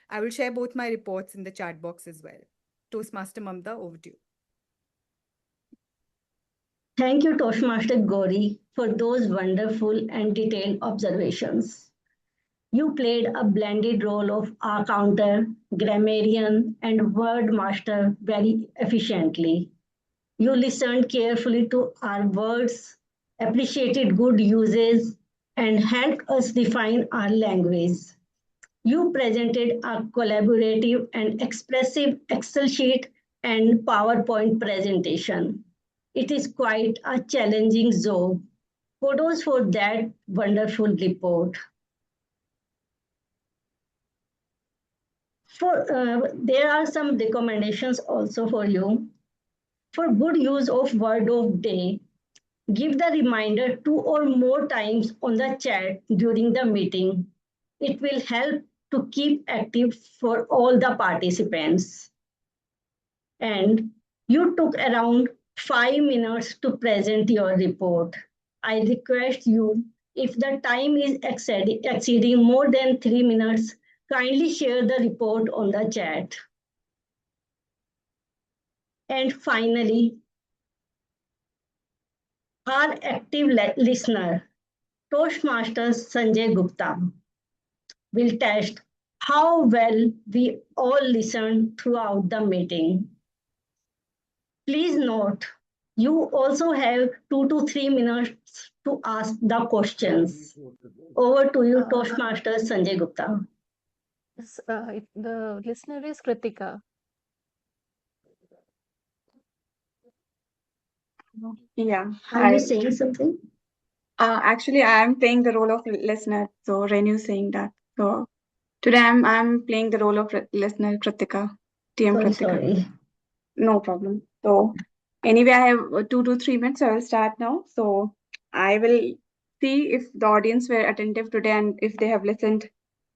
I will share both my reports in the chat box as well. Toastmaster Mamta, over to you. Thank you, Toastmaster Gauri, for those wonderful and detailed observations. You played a blended role of accountant, grammarian, and word master very efficiently. You listened carefully to our words, appreciated good uses, and helped us define our language. You presented a collaborative and expressive Excel sheet and PowerPoint presentation. It is quite a challenging job. Kudos for that wonderful report. There are some recommendations also for you. For good use of word of day, give the reminder 2 or more times on the chat during the meeting. It will help to keep active for all the participants. And you took around 5 minutes to present your report. I request you, if the time is exceeding more than 3 minutes, kindly share the report on the chat. And finally, our active listener, Toastmasters Sanjay Gupta, will test how well we all listened throughout the meeting. Please note, you also have 2 to 3 minutes to ask the questions. Over to you, Toastmasters Sanjay Gupta. The listener is Kritika. Yeah. Are you saying something? Actually, I am playing the role of listener. So Renu is saying that. So today I'm playing the role of listener Kritika, TM Kritika. Sorry. No problem. So anyway, I have 2 to 3 minutes. So I will start now. So I will see if the audience were attentive today and if they have listened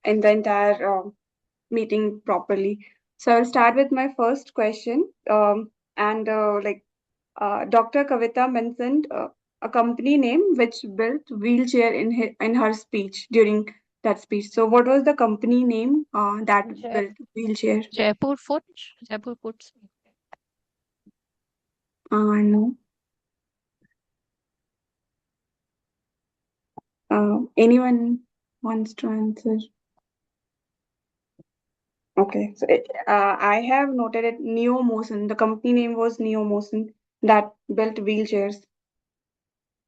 in the entire meeting properly. So I'll start with my first question. Dr. Kavita mentioned a company name which built wheelchair in her speech during that speech. So what was the company name that built wheelchair? Jaipur Foods. Jaipur Foods. No. Anyone wants to answer? Okay, so I have noted it Neo Motion. The company name was Neo Motion that built wheelchairs.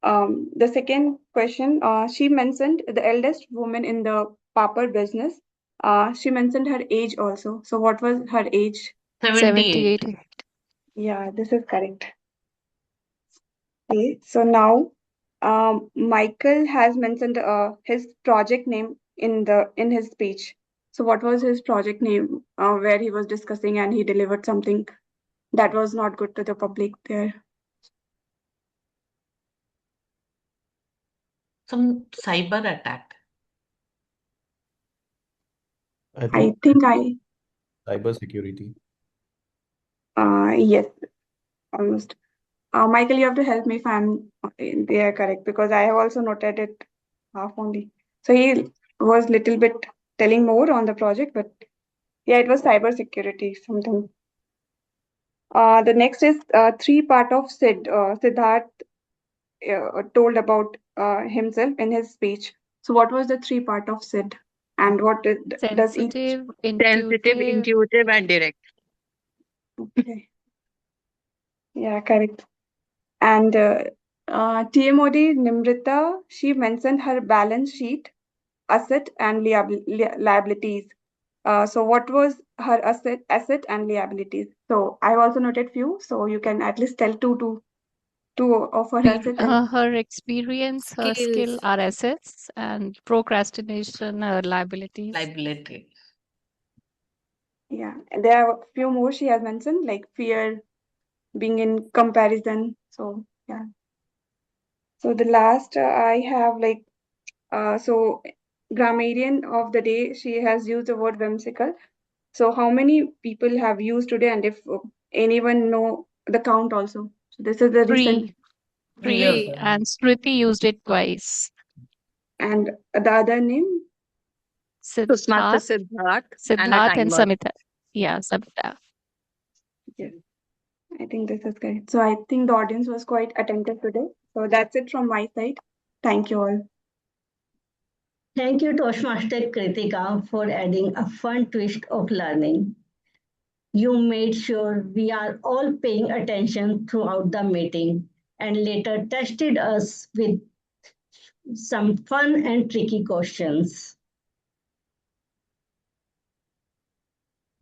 The second question, she mentioned the eldest woman in the papad business. She mentioned her age also. So what was her age? 78. Yeah, this is correct. Okay, so now Micheal has mentioned his project name in his speech. So what was his project name where he was discussing and he delivered something that was not good to the public there? Some cyber attack. I think cyber security. Yes, almost. Micheal, you have to help me if they are correct because I have also noted it half only. So he was little bit telling more on the project, but yeah, it was cyber security something. The next is three part of Siddharth told about himself in his speech. So what was the three part of Sid and what does each? Sensitive, Sensitive, intuitive. intuitive, and direct. Okay. Yeah, correct. And TMOD Nirmita, she mentioned her balance sheet, asset and liabilities. So what was her asset and liabilities? So I also noted few, so you can at least tell two of her asset and Her experience, her skill Skills. are assets, and procrastination are liabilities. Liability. yeah. And there are a few more she has mentioned, like fear, being in comparison. So yeah. So the last I have so grammarian of the day, she has used the word whimsical. So how many people have used today, and if anyone know the count also? So this is the recent. Three, and Smruti used it twice. And the other name? Toastmaster Siddharth, and a and timer. Samita. Yeah, Samita. Yes. I think this is correct. So I think the audience was quite attentive today. So that's it from my side. Thank you all. Thank you, Toastmaster Kritika, for adding a fun twist of learning. You made sure we are all paying attention throughout the meeting and later tested us with some fun and tricky questions.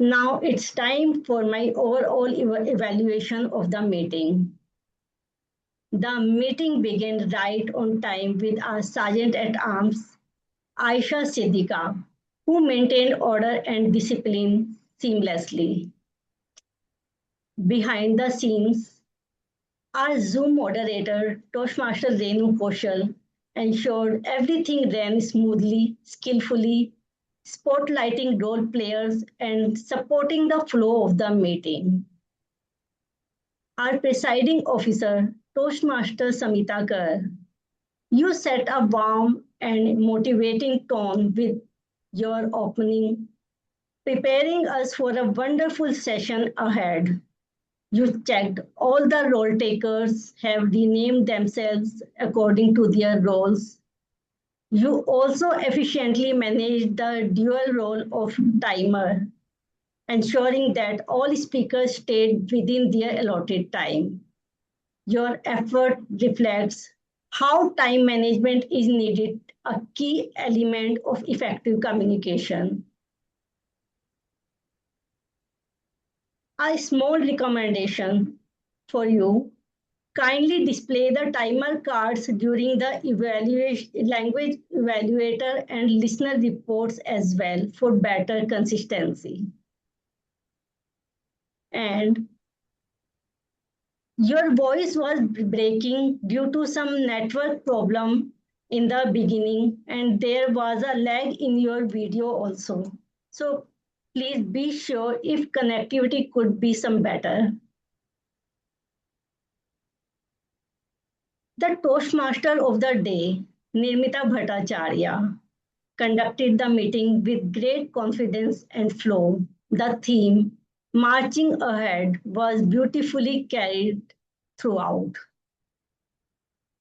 Now it's time for my overall evaluation of the meeting. The meeting began right on time with our Sergeant at Arms, Ayesha Siddiqua, who maintained order and discipline seamlessly. Behind the scenes, our Zoom moderator, Toastmaster Renu Kaushal, ensured everything ran smoothly, skillfully, spotlighting role players and supporting the flow of the meeting. Our presiding officer, Toastmaster Samita Kar, you set a warm and motivating tone with your opening, preparing us for a wonderful session ahead. You checked all the role takers have renamed themselves according to their roles. You also efficiently managed the dual role of timer, ensuring that all speakers stayed within their allotted time. Your effort reflects how time management is needed, a key element of effective communication. A small recommendation for you: kindly display the timer cards during the language evaluator and listener reports as well for better consistency. And your voice was breaking due to some network problem in the beginning, and there was a lag in your video also. So please be sure if connectivity could be some better. The Toastmaster of the day, Nirmita Bhattacharya, conducted the meeting with great confidence and flow. The theme, Marching Ahead, was beautifully carried throughout.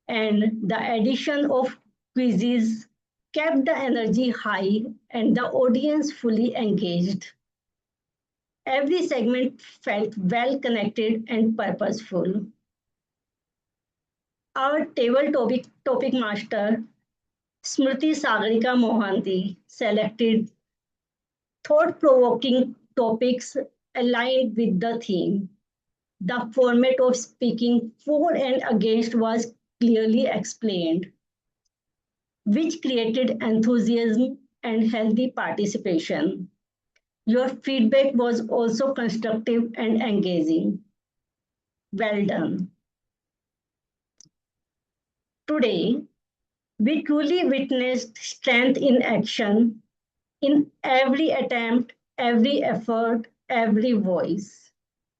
And the addition of quizzes kept the energy high and the audience fully engaged. Every segment felt well connected and purposeful. Our table topic master, Smruti S Mohanty, selected thought-provoking topics aligned with the theme. The format of speaking for and against was clearly explained, which created enthusiasm and healthy participation. Your feedback was also constructive and engaging. Well done. Today, we truly witnessed strength in action in every attempt, every effort, every voice.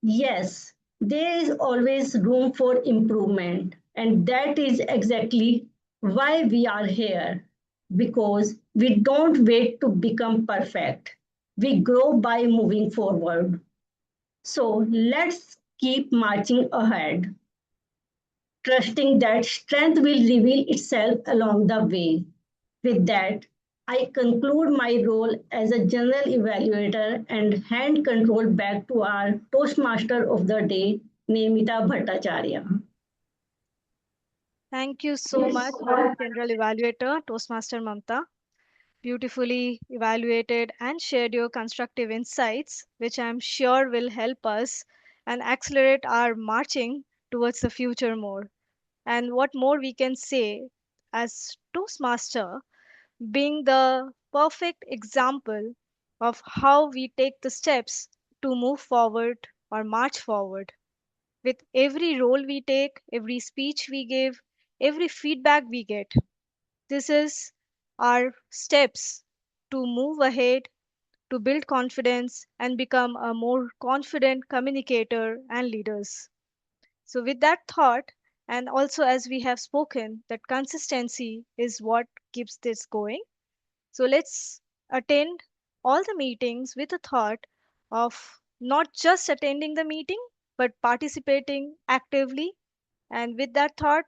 Yes, there is always room for improvement, and that is exactly why we are here. Because we don't wait to become perfect, we grow by moving forward. So let's keep marching ahead, trusting that strength will reveal itself along the way. With that, I conclude my role as a general evaluator and hand control back to our Toastmaster of the day, Nirmita Bhattacharya. Thank you so much, General Evaluator, Toastmaster Mamta. Beautifully evaluated and shared your constructive insights, which I'm sure will help us and accelerate our marching towards the future more. And what more we can say as Toastmaster being the perfect example of how we take the steps to move forward or march forward. With every role we take, every speech we give, every feedback we get, this is our steps to move ahead, to build confidence, and become a more confident communicator and leaders. So, with that thought, and also as we have spoken, that consistency is what keeps this going. So let's attend all the meetings with a thought of not just attending the meeting, but but participating actively. And with that thought,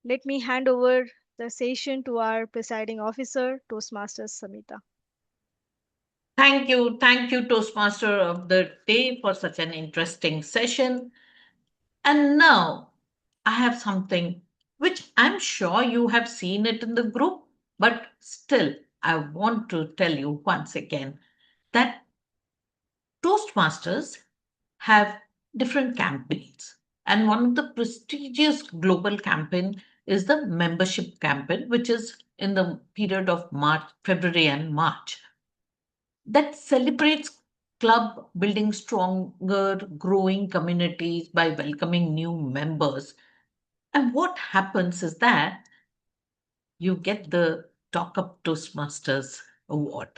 let me hand over the session to our presiding officer, Toastmasters Samita. Thank you, Toastmaster of the day, for such an interesting session. And now I have something which I'm sure you have seen it in the group, but still I want to tell you once again that Toastmasters have different campaigns. And one of the prestigious global campaign is the membership campaign, which is in the period of March, February and March, that celebrates club building stronger, growing communities by welcoming new members. And what happens is that you get the Talk Up Toastmasters award.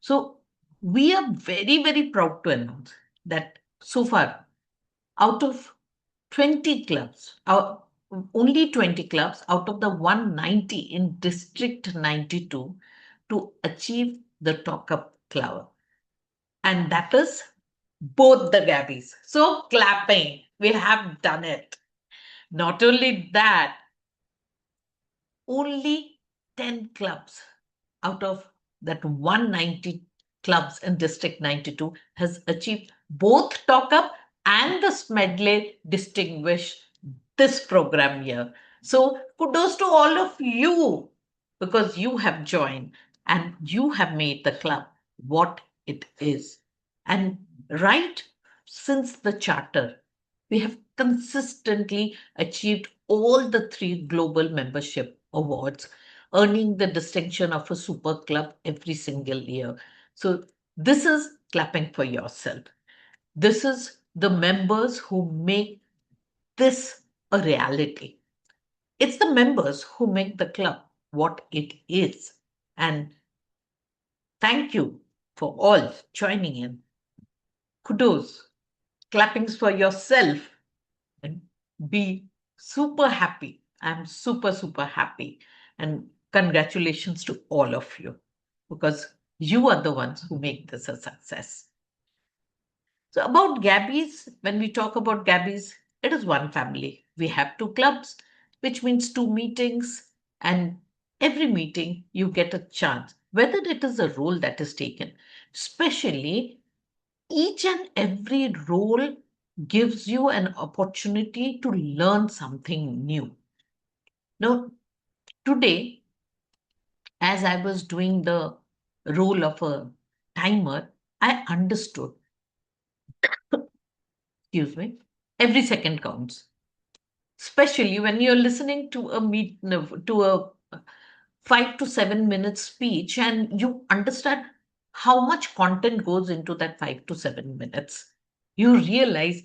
So we are very, very proud to announce that so far, out of 20 clubs, only 20 clubs out of the 190 in District 92 to achieve the Talk Up Club. And that is both the Gabbies. So clapping, we have done it. Not only that, only 10 clubs out of that 190 clubs in District 92 has achieved both Talk Up and the Smedley Distinguish this program here. So kudos to all of you, because you have joined and you have made the club what it is. And right since the charter, we have consistently achieved all the 3 global membership awards, earning the distinction of a super club every single year. So this is clapping for yourself. This is the members who make this a reality. It's the members who make the club what it is. And thank you for all joining in. Kudos, clappings for yourself, and be super happy. I'm super, super happy. And congratulations to all of you, because you are the ones who make this a success. So, about Gabby's, when we talk about Gabby's, it is one family. We have 2 clubs, which means 2 meetings, and every meeting you get a chance, whether it is a role that is taken, especially each and every role gives you an opportunity to learn something new. Now, today, as I was doing the role of a timer, I understood, excuse me, every second counts, especially when you're listening to a 5 to 7 minute speech and you understand how much content goes into that 5 to 7 minutes. You realize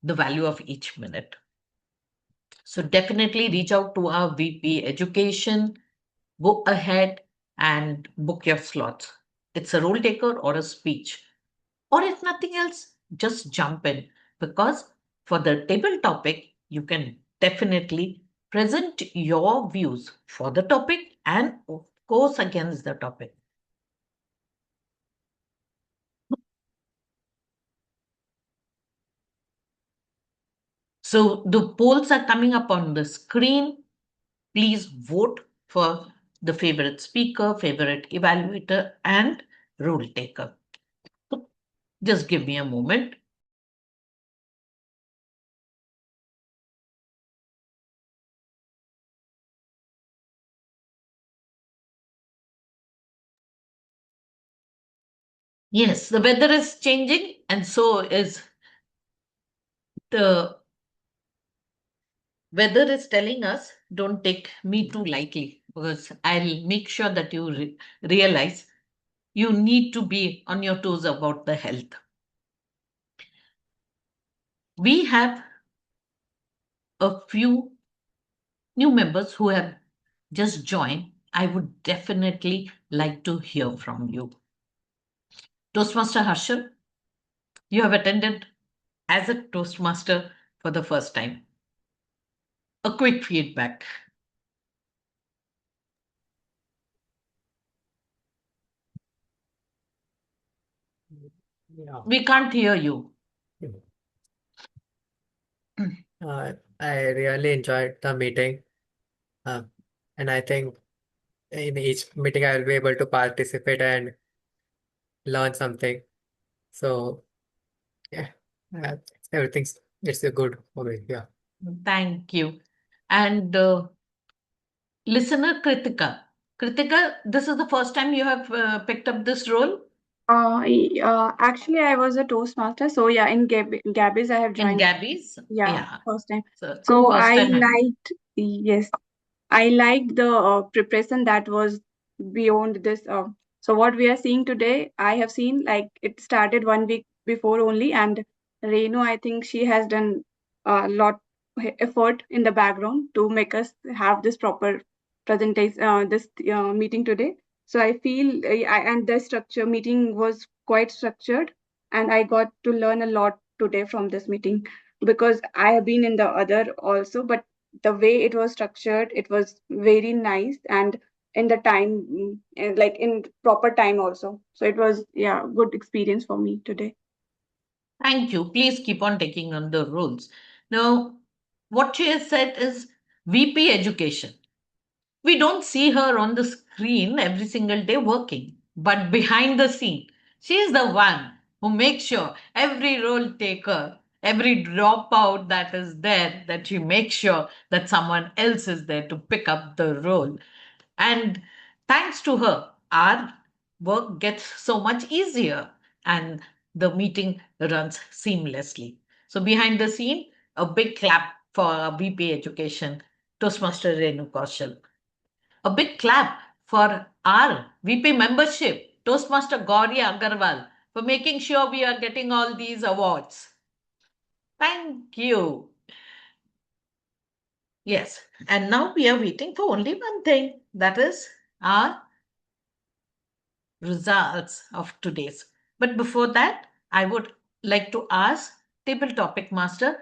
the value of each minute. So definitely reach out to our VP Education, go ahead and book your slots. It's a role taker or a speech. Or if nothing else, just jump in, because for the table topic, you can definitely present your views for the topic and of course against the topic. So the polls are coming up on the screen. Please vote for the favorite speaker, favorite evaluator, and rule taker. Just give me a moment. Yes, the weather is changing, and so is the weather is telling us don't take me too lightly, because I'll make sure that you realize you need to be on your toes about the health. We have a few new members who have just joined. I would definitely like to hear from you. Toastmaster Harshal, you have attended as a Toastmaster for the first time. A quick feedback. Yeah. We can't hear you. I really enjoyed the meeting, uh, and I think in each meeting I will be able to participate and learn something. So yeah, uh, everything's it's a good for me. Yeah. Thank you. And listener Kritika. Kritika, this is the first time you have picked up this role Actually, I was a Toastmaster. So yeah, in Gabby's, I have in joined. Gabby's. Yeah, Yeah. first time. So So first I time. liked, yes, I liked the preparation that was beyond this. So what we are seeing today, I have seen like it started 1 week before only, and Renu, I think she has done a lot effort in the background to make us have this proper presentation, this meeting today. So I feel, and the structure meeting was quite structured, and I got to learn a lot today from this meeting because I have been in the other also, but the way it was structured, it was very nice and in the time, like in proper time also. So it was, yeah, good experience for me today. Thank you. Please keep on taking on the roles. Now, what she has said is VP education. We don't see her on the screen every single day working, but behind the scene, she is the one who makes sure every role taker, every dropout that is there, that she makes sure that someone else is there to pick up the role. And thanks to her, our work gets so much easier and the meeting runs seamlessly. So, behind the scene, a big clap for our VP education, Toastmaster Renu Kaushal. A big clap for our VP membership, Toastmaster Gaurii Aggarwal, for making sure we are getting all these awards. Thank you. Yes, and now we are waiting for only one thing, that is our results of today's. But before that, I would like to ask table topic master,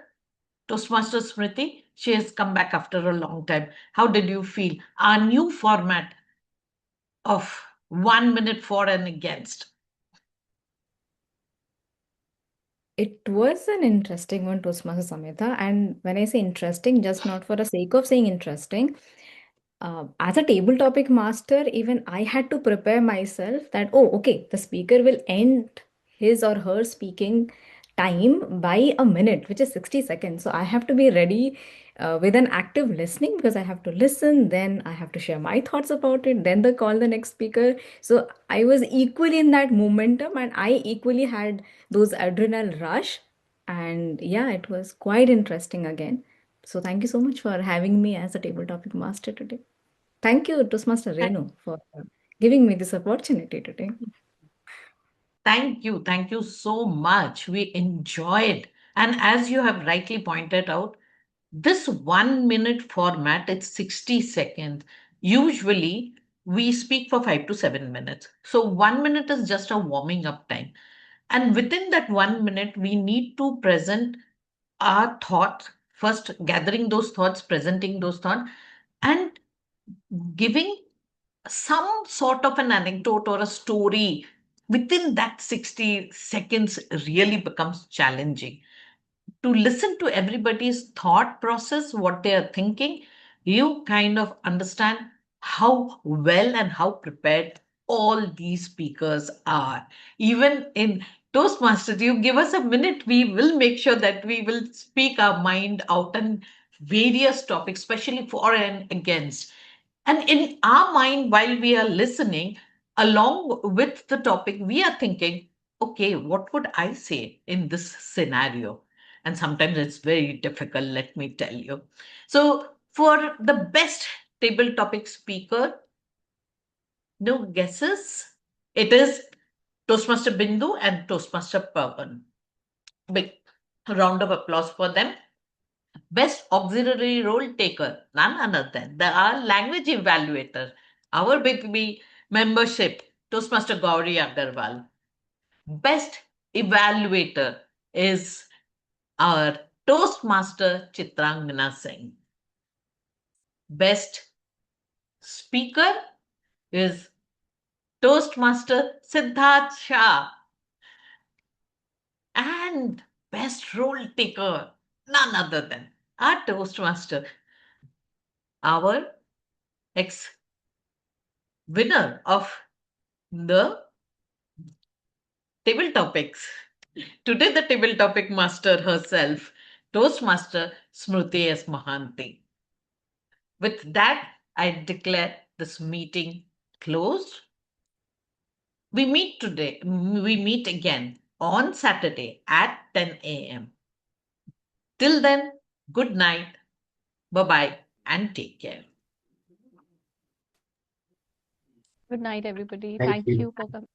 Toastmaster Smriti. She has come back after a long time. How did you feel? Our new format of 1 minute for and against. It was an interesting one, Toastmaster Samita. And when I say interesting, just not for the sake of saying interesting, as a table topic master, even I had to prepare myself that, oh, okay, the speaker will end his or her speaking time by a minute, which is 60 seconds. So I have to be ready with an active listening because I have to listen, then I have to share my thoughts about it, then the call the next speaker. So I was equally in that momentum and I equally had those adrenal rush. And yeah, it was quite interesting again. So thank you so much for having me as a table topic master today. Thank you, Toastmaster Renu, for giving me this opportunity today. Thank you. Thank you so much. We enjoyed. And as you have rightly pointed out, this 1 minute format, it's 60 seconds. Usually, we speak for 5 to 7 minutes. So, 1 minute is just a warming up time. And within that 1 minute, we need to present our thoughts, first gathering those thoughts, presenting those thoughts, and giving some sort of an anecdote or a story within that 60 seconds really becomes challenging. To listen to everybody's thought process, what they are thinking, you kind of understand how well and how prepared all these speakers are. Even in Toastmasters, you give us a minute, we will make sure that we will speak our mind out on various topics, especially for and against. And in our mind, while we are listening, along with the topic, we are thinking, okay, what would I say in this scenario? And sometimes it's very difficult, let me tell you. So, for the best table topic speaker, no guesses. It is Toastmaster Bindu and Toastmaster Pavan. Big round of applause for them. Best auxiliary role taker, none other than our language evaluator, our big B membership, Toastmaster Gaurii Aggarwal. Best evaluator is our Toastmaster Chitragana Singh. Best speaker is Toastmaster Siddharth Shah. And best role taker, none other than our Toastmaster, our ex winner of the table topics. Today, the table topic master herself, Toastmaster Smruti S Mohanty. With that, I declare this meeting closed. We meet again on Saturday at 10 a.m. Till then, good night, bye bye, and take care. Good night, everybody. Thank Thank you. you for coming.